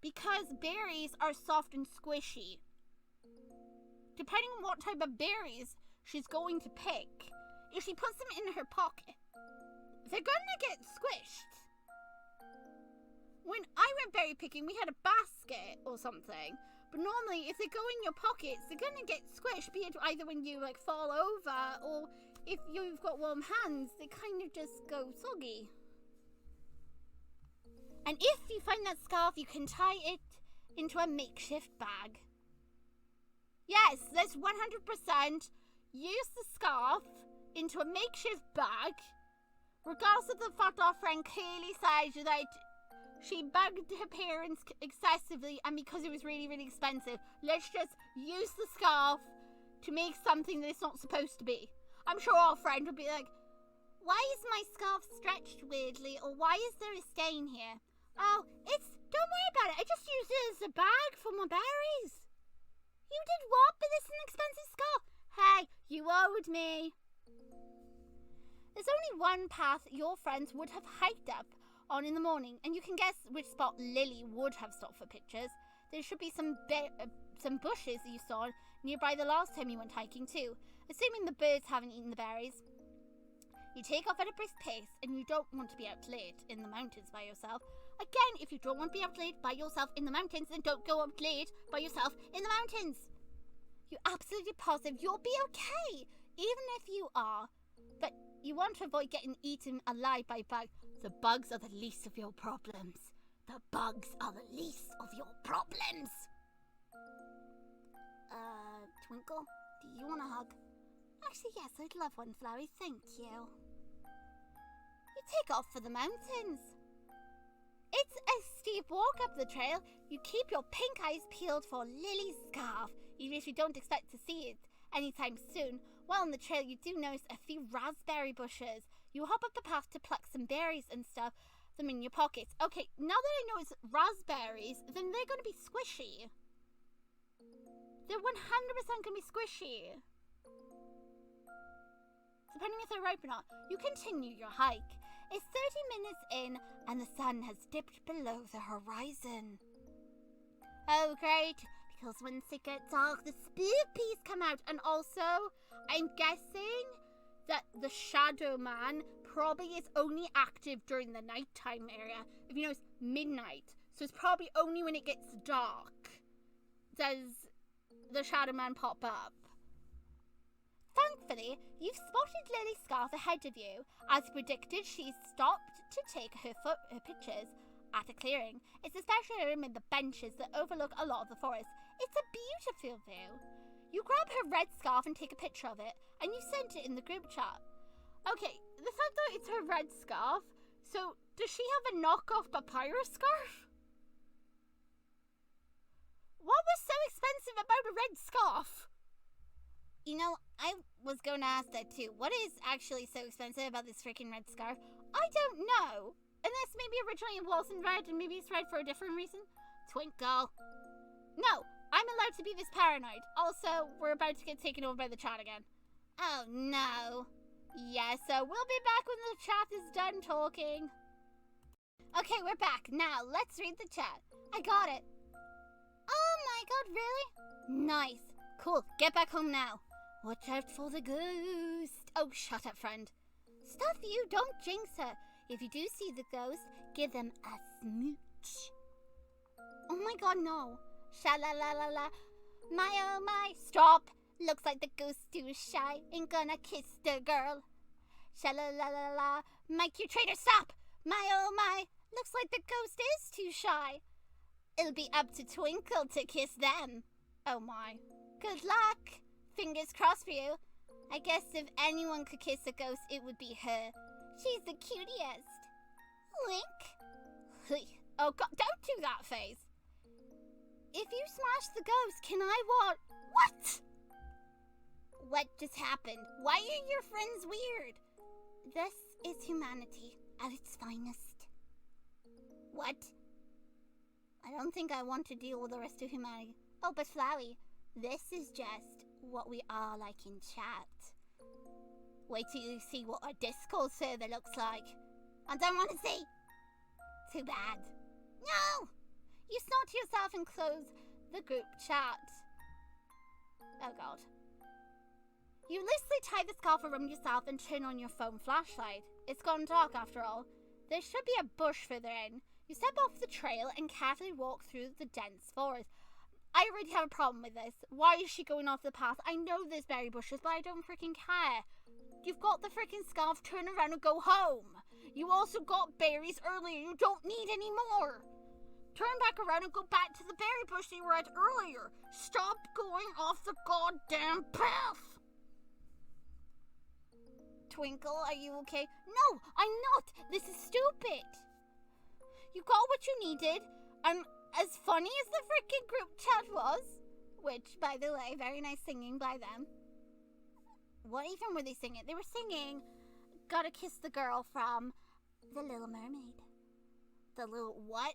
Because berries are soft and squishy. Depending on what type of berries she's going to pick, if she puts them in her pocket, they're gonna get squished. When I went berry picking, we had a basket or something. But normally, if they go in your pockets, they're gonna get squished, be it either when you fall over, or if you've got warm hands, they kind of just go soggy. And if you find that scarf, you can tie it into a makeshift bag. Yes, that's 100%. Use the scarf into a makeshift bag, regardless of the fact our friend clearly said that she bugged her parents excessively, and because it was really, really expensive, let's just use the scarf to make something that it's not supposed to be. I'm sure our friend would be like, why is my scarf stretched weirdly, or why is there a stain here? Oh, don't worry about it, I just used it as a bag for my berries. You did what? But it's an expensive scarf. Hey, you owed me. There's only one path your friends would have hiked up on in the morning, and you can guess which spot Lily would have stopped for pictures. There should be some bushes you saw nearby the last time you went hiking too, assuming the birds haven't eaten the berries. You take off at a brisk pace, and you don't want to be out late in the mountains by yourself. Again, if you don't want to be out late by yourself in the mountains, then don't go out late by yourself in the mountains. You're absolutely positive you'll be okay, even if you are. But you want to avoid getting eaten alive by bugs. The bugs are the least of your problems. The bugs are the least of your problems. Twinkle, do you want a hug? Actually, yes, I'd love one, Flowey, thank you. You take off for the mountains. It's a steep walk up the trail. You keep your pink eyes peeled for Lily's scarf, even if you don't expect to see it anytime soon. While on the trail, you do notice a few raspberry bushes. You hop up the path to pluck some berries and stuff them in your pockets. Okay, now that I know it's raspberries, then they're going to be squishy. They're 100% going to be squishy. Depending if they're ripe or not. You continue your hike. It's 30 minutes in, and the sun has dipped below the horizon. Oh, great. Because once it gets dark, the spookies come out. And also, I'm guessing that the Shadow Man probably is only active during the nighttime area. If you know, it's midnight. So it's probably only when it gets dark does the Shadow Man pop up. Thankfully, you've spotted Lily's scarf ahead of you. As predicted, she stopped to take her pictures at a clearing. It's a special room with the benches that overlook a lot of the forest. It's a beautiful view. You grab her red scarf and take a picture of it, and you send it in the group chat. Okay, the fact that it's her red scarf, so does she have a knockoff papyrus scarf? What was so expensive about a red scarf? You know, I was going to ask that too. What is actually so expensive about this freaking red scarf? I don't know. Unless maybe originally it wasn't red and maybe it's red for a different reason. Twinkle. No, I'm allowed to be this paranoid. Also, we're about to get taken over by the chat again. Oh no. Yeah, so we'll be back when the chat is done talking. Okay, we're back. Now, let's read the chat. I got it. Oh my god, really? Nice. Cool, get back home now. Watch out for the ghost. Oh, shut up, friend. Stuff you, don't jinx her. If you do see the ghost, give them a smooch. Shh. Oh my god, no. Sha-la-la-la-la. My oh my. Stop. Looks like the ghost too shy. Ain't gonna kiss the girl. Sha-la-la-la-la. Mike, you traitor, stop. My oh my. Looks like the ghost is too shy. It'll be up to Twinkle to kiss them. Oh my. Good luck. Fingers crossed for you. I guess if anyone could kiss a ghost, it would be her. She's the cutest. Wink. Oh god, don't do that face. If you smash the ghost, can I what? What? What just happened? Why are your friends weird? This is humanity at its finest. What? I don't think I want to deal with the rest of humanity. Oh, but Flowey, this is just what we are like in chat. Wait till you see what our Discord server looks like. I don't want to see. Too bad. No! You snort to yourself and close the group chat. Oh god. You loosely tie the scarf around yourself and turn on your phone flashlight. It's gone dark after all. There should be a bush further in. You step off the trail and carefully walk through the dense forest. I already have a problem with this. Why is she going off the path? I know there's berry bushes, but I don't freaking care. You've got the freaking scarf, turn around and go home. You also got berries earlier. You don't need any more. Turn back around and go back to the berry bush you were at earlier. Stop going off the goddamn path. Twinkle, are you okay? No, I'm not. This is stupid. You got what you needed, and as funny as the freaking group chat was, which, by the way, very nice singing by them. What even were they singing? They were singing Gotta Kiss the Girl from The Little Mermaid. The little what?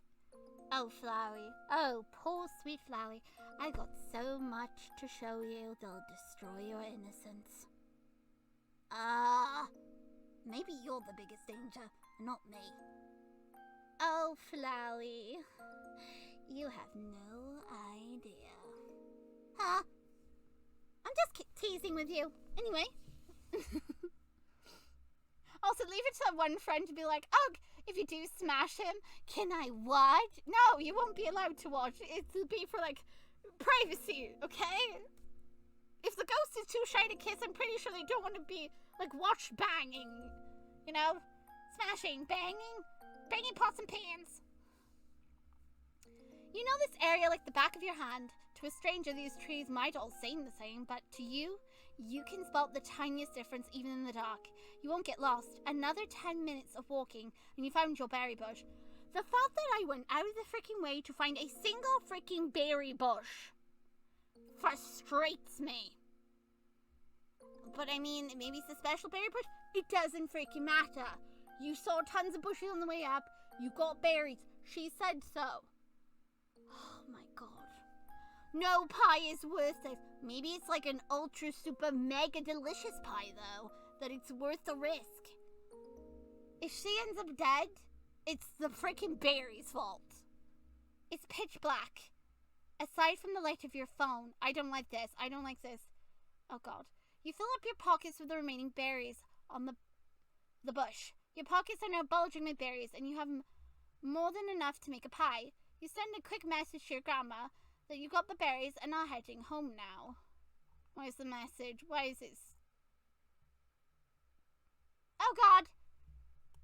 Oh, Flowey. Oh, poor sweet Flowey. I got so much to show you, they'll destroy your innocence. Maybe you're the biggest danger, not me. Oh, Flowey. You have no idea. Huh? I'm just teasing with you. Anyway. Also, leave it to that one friend to be like, oh, if you do smash him, can I watch? No, you won't be allowed to watch. It'll be for, like, privacy, okay? If the ghost is too shy to kiss, I'm pretty sure they don't want to be, like, watch banging. You know? Smashing, banging pots and pans. You know this area like the back of your hand. To a stranger, these trees might all seem the same, but to you, you can spot the tiniest difference even in the dark. You won't get lost. Another 10 minutes of walking, and you found your berry bush. The fact that I went out of the freaking way to find a single freaking berry bush frustrates me. But I mean, maybe it's a special berry bush. It doesn't freaking matter. You saw tons of bushes on the way up. You got berries. She said so. Oh my god. No pie is worth it. Maybe it's like an ultra super mega delicious pie though, that it's worth the risk. If she ends up dead, it's the freaking berry's fault. It's pitch black. Aside from the light of your phone, I don't like this. Oh god. You fill up your pockets with the remaining berries on the bush. Your pockets are now bulging with berries, and you have more than enough to make a pie. You send a quick message to your grandma that you got the berries and are heading home now. Where's the message? Why is it? Oh god!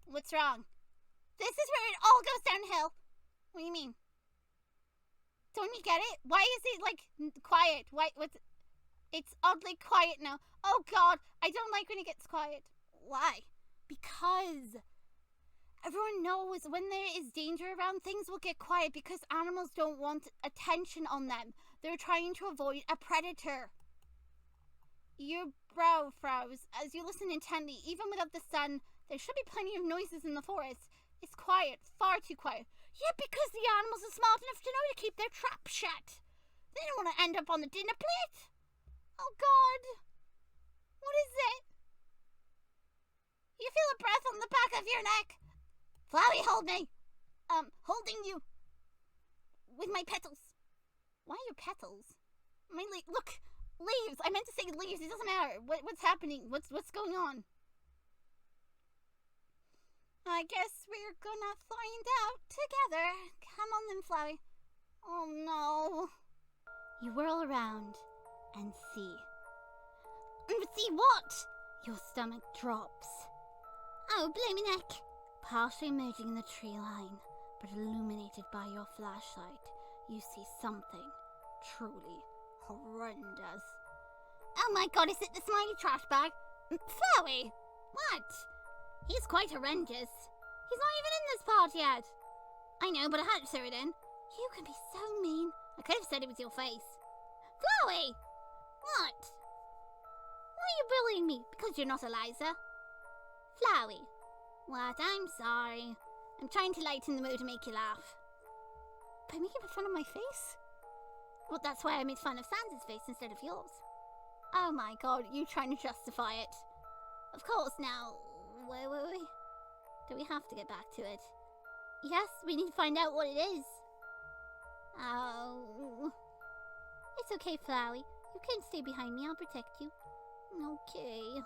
What's wrong? This is where it all goes downhill. What do you mean? Don't you get it? Why is it, like, quiet? It's oddly quiet now. Oh god, I don't like when it gets quiet. Why? Because everyone knows when there is danger around, things will get quiet because animals don't want attention on them. They're trying to avoid a predator. Your brow frows as you listen intently. Even without the sun, there should be plenty of noises in the forest. It's quiet, far too quiet. Yeah, because the animals are smart enough to know to keep their trap shut. They don't want to end up on the dinner plate. Oh god. What is it? You feel a breath on the back of your neck. Flowey, hold me. Holding you. With my petals. Why your petals? Look, leaves. I meant to say leaves. It doesn't matter. What's happening? What's going on? I guess we're gonna find out together. Come on then, Flowey. Oh no. You whirl around and see. See what? Your stomach drops. Oh, blamey neck. Partially emerging in the tree line, but illuminated by your flashlight, you see something truly horrendous. Oh my god, is it the smiley trash bag? Flowey! What? He's quite horrendous. He's not even in this part yet. I know, but I had to throw it in. You can be so mean. I could have said it was your face. Flowey! What? Why are you bullying me? Because you're not Eliza. Flowey. What? I'm sorry. I'm trying to lighten the mood to make you laugh. By making fun of my face? Well, that's why I made fun of Sans' face instead of yours. Oh my god, you trying to justify it. Of course, now... Wait. Do we have to get back to it? Yes, we need to find out what it is. Oh... It's okay, Flowey. You can stay behind me, I'll protect you. Okay.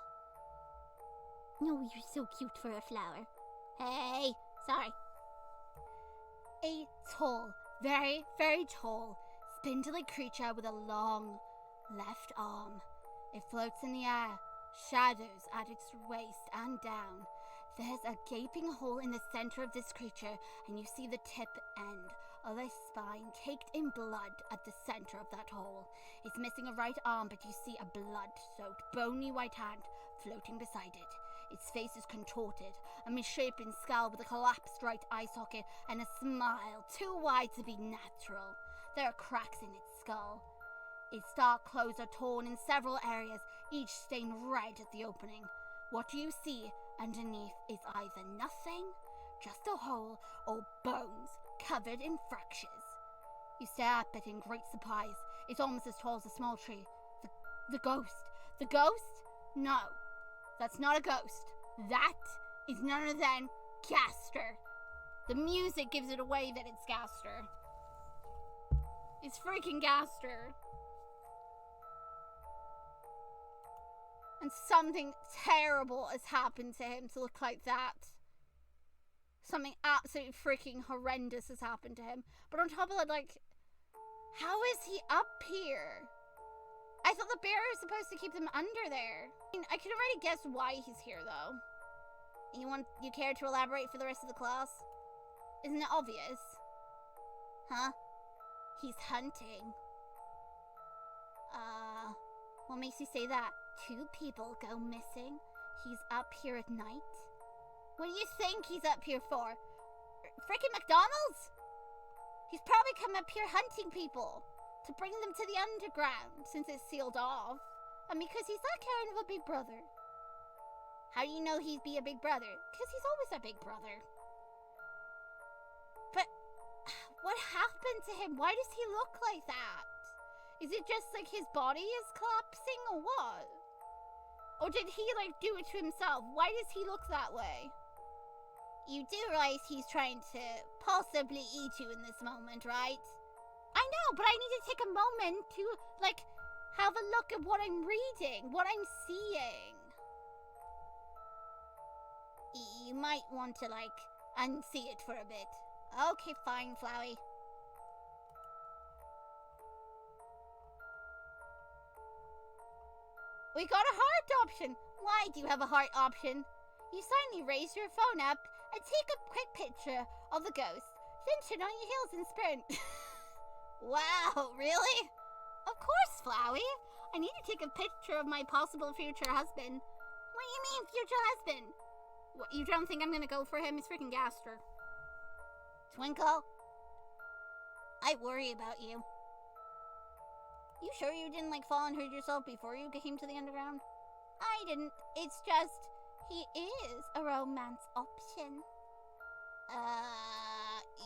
No, you're so cute for a flower. Hey, sorry. A tall, very, very tall, spindly creature with a long left arm. It floats in the air, shadows at its waist and down. There's a gaping hole in the center of this creature, and you see the tip end of a spine caked in blood at the center of that hole. It's missing a right arm, but you see a blood-soaked, bony white hand floating beside it. Its face is contorted, a misshapen skull with a collapsed right eye socket and a smile too wide to be natural. There are cracks in its skull. Its dark clothes are torn in several areas, each stained red at the opening. What you see underneath is either nothing, just a hole, or bones covered in fractures. You stare up at it in great surprise. It's almost as tall as a small tree. The ghost. The ghost? No, that's not a ghost. That is none other than Gaster. The music gives it away that it's Gaster. It's freaking Gaster. And something terrible has happened to him to look like that. Something absolutely freaking horrendous has happened to him. But on top of that, like, how is he up here? I thought the bear was supposed to keep them under there. I mean, I could already guess why he's here, though. You care to elaborate for the rest of the class? Isn't it obvious? Huh? He's hunting. What makes you say that? 2 people go missing. He's up here at night. What do you think he's up here for? Frickin' McDonald's? He's probably come up here hunting people to bring them to the underground since it's sealed off. And because he's that kind of a big brother. How do you know he'd be a big brother? Because he's always a big brother. But what happened to him? Why does he look like that? Is it just like his body is collapsing or what? Or did he like do it to himself? Why does he look that way? You do realize he's trying to possibly eat you in this moment, right? I know, but I need to take a moment to like have a look at what I'm reading, what I'm seeing. You might want to like unsee it for a bit. Okay, fine, Flowey. We got a heart option. Why do you have a heart option? You silently raise your phone up and take a quick picture of the ghost, then turn on your heels and sprint. Wow, really? Of course, Flowey. I need to take a picture of my possible future husband. What do you mean, future husband? What, you don't think I'm gonna go for him? He's freaking Gaster. Twinkle, I worry about you. You sure you didn't like fall and hurt yourself before you came to the underground? I didn't. It's just, he is a romance option.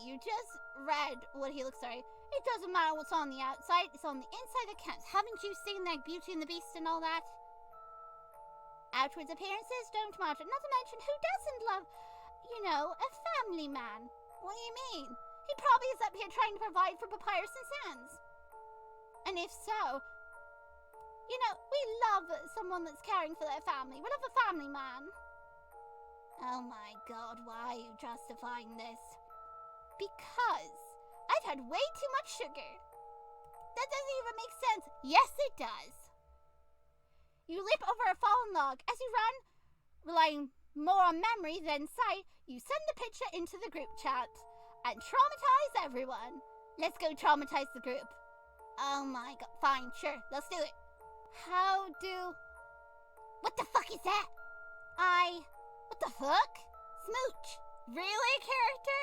You just read what he looks like. It doesn't matter what's on the outside, it's on the inside that counts. Haven't you seen like Beauty and the Beast and all that? Outward appearances don't matter. Not to mention, who doesn't love, a family man? What do you mean? He probably is up here trying to provide for Papyrus and Sans. And if so, we love someone that's caring for their family. We love a family man. Oh my god, why are you justifying this? Because I've had way too much sugar. That doesn't even make sense. Yes, it does. You leap over a fallen log. As you run, relying more on memory than sight, you send the picture into the group chat and traumatize everyone. Let's go traumatize the group. Oh my god. Fine, sure. Let's do it. What the fuck is that? What the fuck? Smooch. Really, character?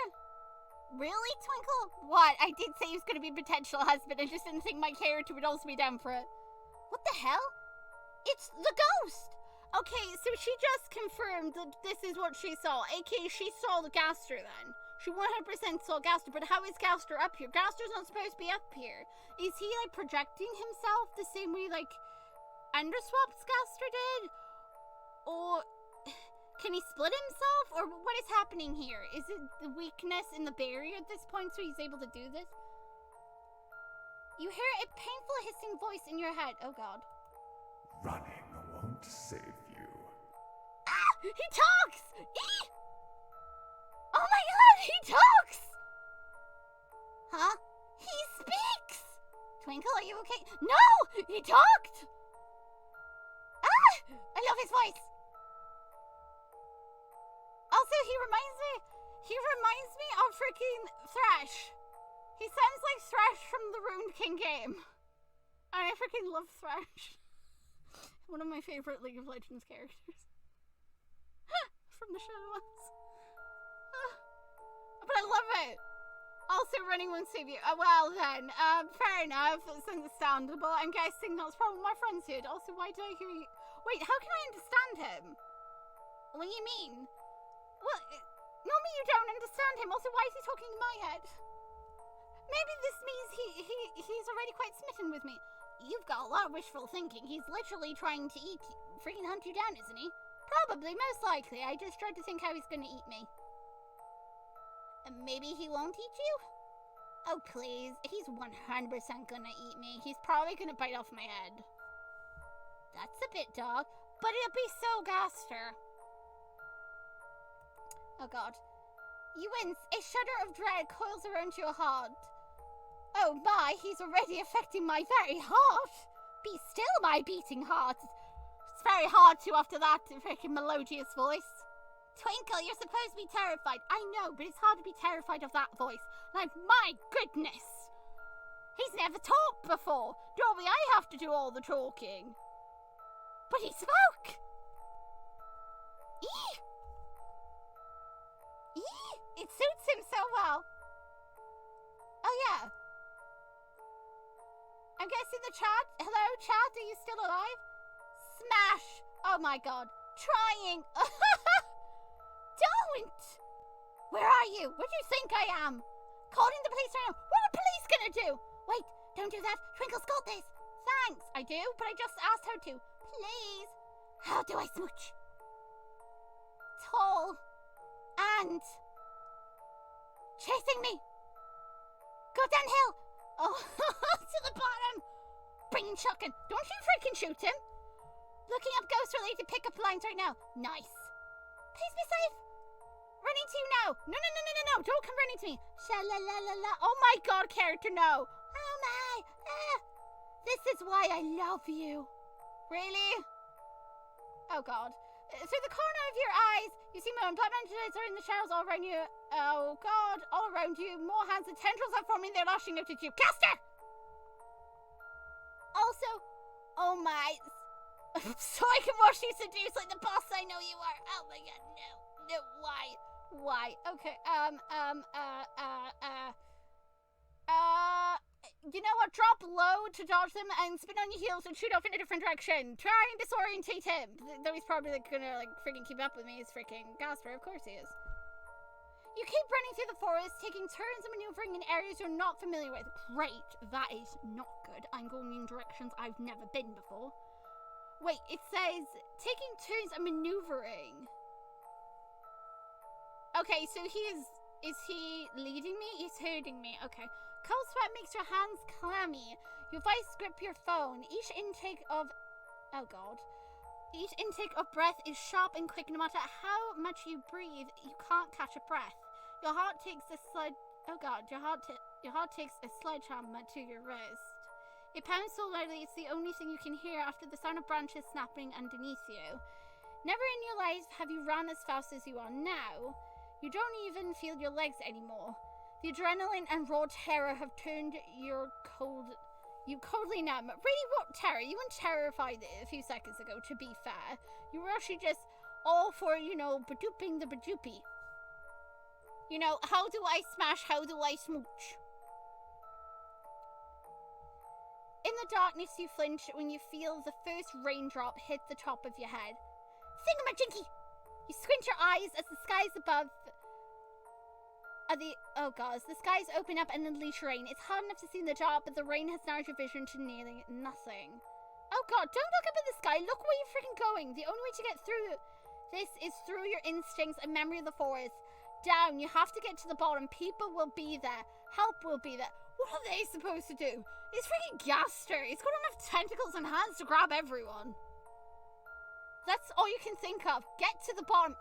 Really, Twinkle? What? I did say he was going to be a potential husband. I just didn't think my character would also be down for it. What the hell? It's the ghost! Okay, so she just confirmed that this is what she saw. A.k.a. she saw the Gaster then. She 100% saw Gaster, but how is Gaster up here? Gaster's not supposed to be up here. Is he, like, projecting himself the same way, like, Underswap's Gaster did? Or can he split himself? Or what is happening here? Is it the weakness in the barrier at this point so he's able to do this? You hear a painful hissing voice in your head. Oh god. Running won't save you. Ah! He talks! Oh my god, he talks! Huh? He speaks! Twinkle, are you okay? No! He talked! Ah! I love his voice. Also, he reminds me of freaking Thresh. He sounds like Thresh from the Ruined King game. I freaking love Thresh. One of my favorite League of Legends characters. From the Shadowlands. But I love it. Also, running won't save you. Well then, fair enough. It's understandable. I'm guessing that's probably my friend's head. Also, why did I hear you? Wait, how can I understand him? What do you mean? Well, normally you don't understand him. Also, why is he talking in my head? Maybe this means he's already quite smitten with me. You've got a lot of wishful thinking. He's literally trying to freaking hunt you down, isn't he? Probably, most likely. I just tried to think how he's gonna eat me. Maybe he won't eat you? Oh, please. He's 100% gonna eat me. He's probably gonna bite off my head. That's a bit dark, but it'll be so Gaster. Oh god. You wince. A shudder of dread coils around your heart. Oh my, he's already affecting my very heart. Be still, my beating heart. It's very hard to after that freaking melodious voice. Twinkle, you're supposed to be terrified. I know, but it's hard to be terrified of that voice. Like, my goodness. He's never talked before. Normally I have to do all the talking. But he spoke. Eee! Eee! It suits him so well. Oh yeah. I'm guessing the chat. Hello, chat. Are you still alive? Smash. Oh my god. Trying. Don't. Where are you? Where do you think I am? Calling the police right now. What are the police gonna do? Wait, don't do that. Twinkle's got this. Thanks. I do, but I just asked her to. Please. How do I smooch? Tall. And chasing me. Go downhill. Oh, to the bottom. Bringing shotgun. Don't you freaking shoot him. Looking up ghost-related pickup lines right now. Nice. Please be safe. Running to you now. No. Don't come running to me. SHALALA. Oh my god, character, no. Oh my. This is why I love you. Really? Oh god. Through the corner of your eyes, you see my own blood mansions are in the shadows all around you. Oh god, all around you. More hands and tendrils are forming. They're lashing out at you. Caster! Also, oh my. So I can watch you seduce like the boss I know you are. Oh my god, no, why? Okay, you know what? Drop low to dodge them and spin on your heels and shoot off in a different direction. Try and disorientate him. Though he's probably gonna freaking keep up with me. He's freaking Gasper, of course he is. You keep running through the forest, taking turns and maneuvering in areas you're not familiar with. Great, that is not good. I'm going in directions I've never been before. Wait, it says taking turns and maneuvering. Okay, so is he leading me? He's herding me. Okay. Cold sweat makes your hands clammy. Your vice grip your phone. Each intake of... Oh god. Each intake of breath is sharp and quick. No matter how much you breathe, you can't catch a breath. Your heart takes a sledgehammer to your wrist. It pounds so loudly it's the only thing you can hear after the sound of branches snapping underneath you. Never in your life have you run as fast as you are now. You don't even feel your legs anymore. The adrenaline and raw terror have turned you coldly numb. Really, what terror? You weren't terrified a few seconds ago, to be fair. You were actually just all for, badooping the badoopy. How do I smash, how do I smooch? In the darkness, you flinch when you feel the first raindrop hit the top of your head. Thingamajinky! You squint your eyes as the skies above the skies open up and unleash rain. It's hard enough to see in the dark, but the rain has narrowed your vision to nearly nothing. Oh god, don't look up at the sky. Look where you're freaking going. The only way to get through this is through your instincts and memory of the forest. Down, you have to get to the bottom. People will be there. Help will be there. What are they supposed to do? It's freaking Gaster. He's got enough tentacles and hands to grab everyone. That's all you can think of. Get to the bottom.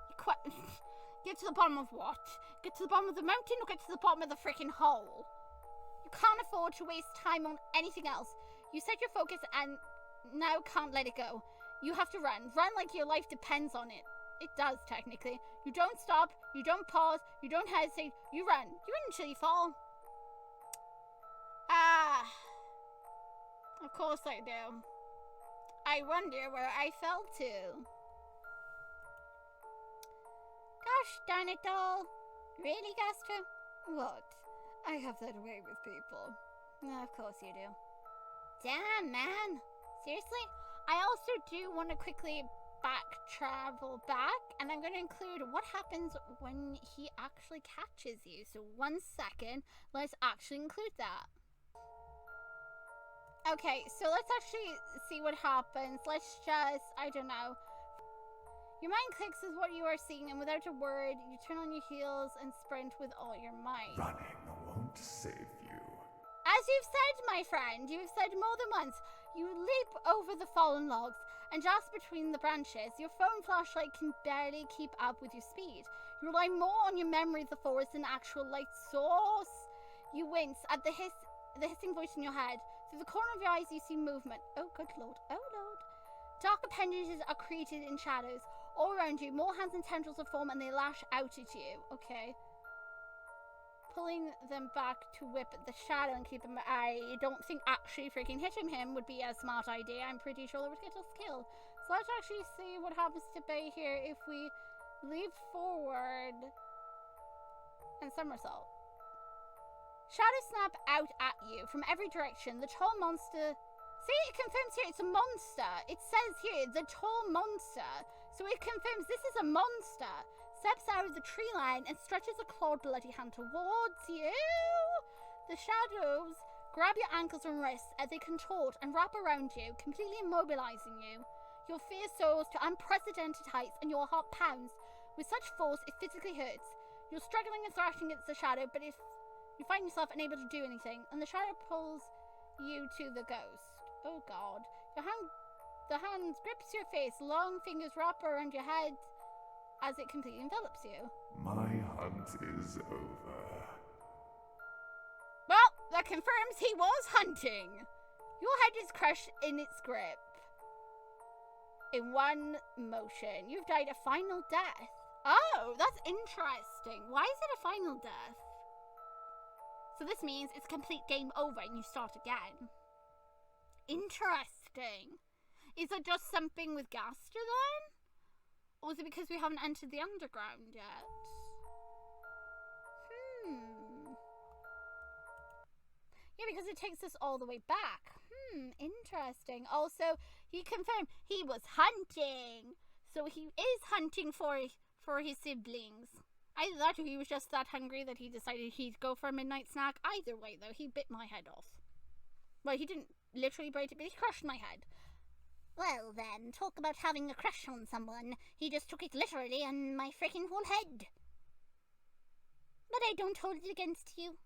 Get to the bottom of what? Get to the bottom of the mountain or get to the bottom of the freaking hole? You can't afford to waste time on anything else. You set your focus and now can't let it go. You have to run. Run like your life depends on it. It does, technically. You don't stop. You don't pause. You don't hesitate. You run. You run until you fall. Of course I do. I wonder where I fell to. Gosh darn it, doll. Really, Gaster? What? I have that way with people. Of course you do. Damn, man. Seriously? I also do want to quickly travel back, and I'm going to include what happens when he actually catches you. So 1 second, let's actually include that. Okay, so let's actually see what happens. Let's just, I don't know. Your mind clicks with what you are seeing, and without a word, you turn on your heels and sprint with all your might. Running won't save you. As you've said, my friend, you've said more than once, you leap over the fallen logs and just between the branches. Your phone flashlight can barely keep up with your speed. You rely more on your memory of the forest than actual light source. You wince at the hissing voice in your head. Through the corner of your eyes, you see movement. Oh, good lord. Oh, lord. Dark appendages are created in shadows. All around you, more hands and tendrils are formed and they lash out at you. Okay. Pulling them back to whip the shadow and keep them. I don't think actually freaking hitting him would be a smart idea. I'm pretty sure it would get us killed. So let's actually see what happens to Bay here if we leap forward and somersault. Shadows snap out at you from every direction. The tall monster. See, it confirms here it's a monster. It says here the tall monster. So it confirms this is a monster. Steps out of the tree line and stretches a clawed bloody hand towards you. The shadows grab your ankles and wrists as they contort and wrap around you, completely immobilizing you. Your fear soars to unprecedented heights and your heart pounds with such force it physically hurts. You're struggling and thrashing against the shadow, but if you find yourself unable to do anything, and the shadow pulls you to the ghost. Oh god. The hand grips your face, long fingers wrap around your head as it completely envelops you. My hunt is over. Well, that confirms he was hunting. Your head is crushed in its grip. In one motion, you've died a final death. Oh, that's interesting. Why is it a final death? So this means it's a complete game over and you start again. Interesting. Is it just something with Gaster then? Or is it because we haven't entered the underground yet? Yeah, because it takes us all the way back. Interesting. Also, he confirmed he was hunting. So he is hunting for his siblings. Either that or he was just that hungry that he decided he'd go for a midnight snack. Either way, though, he bit my head off. Well, he didn't literally break it, but he crushed my head. Well then, talk about having a crush on someone. He just took it literally on my freaking whole head. But I don't hold it against you.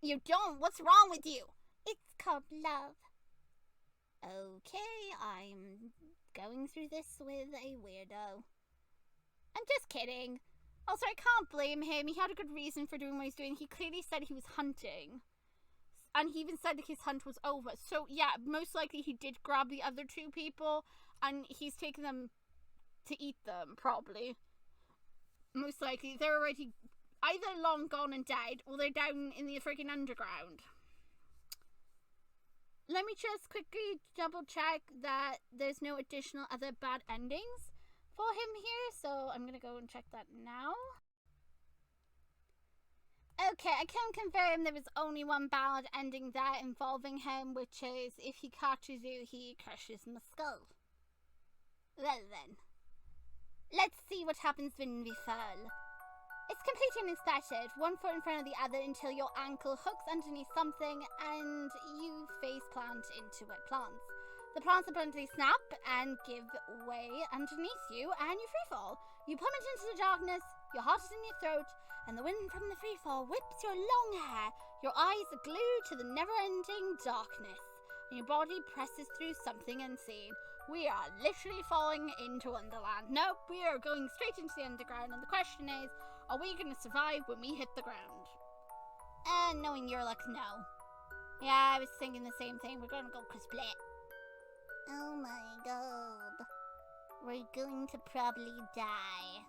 You don't? What's wrong with you? It's called love. Okay, I'm going through this with a weirdo. I'm just kidding. Also, I can't blame him. He had a good reason for doing what he's doing. He clearly said he was hunting. And he even said that his hunt was over. So, yeah, most likely he did grab the other two people. And he's taken them to eat them, probably. Most likely. They're already either long gone and dead, or they're down in the freaking underground. Let me just quickly double check that there's no additional other bad endings for him here. So, I'm gonna go and check that now. Okay, I can confirm there was only one bad ending there involving him, which is if he catches you, he crushes my skull. Well then, let's see what happens when we fall. It's completely unexpected, one foot in front of the other until your ankle hooks underneath something and you face plant into wet plants. The plants abruptly snap and give way underneath you and you freefall. You plummet into the darkness, your heart is in your throat, and the wind from the freefall whips your long hair. Your eyes are glued to the never-ending darkness, and your body presses through something unseen. We are literally falling into Wonderland. Nope, we are going straight into the underground, and the question is, are we going to survive when we hit the ground? And knowing your luck, no. Yeah, I was thinking the same thing. We're going to go split. Oh my god. We're going to probably die.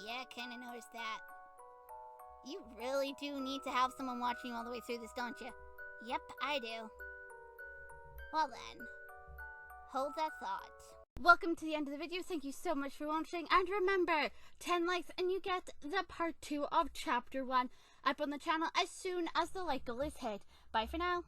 Yeah, kinda noticed that. You really do need to have someone watching all the way through this, don't you? Yep, I do. Well then, hold that thought. Welcome to the end of the video. Thank you so much for watching. And remember, 10 likes and you get the part 2 of chapter 1 up on the channel as soon as the like goal is hit. Bye for now.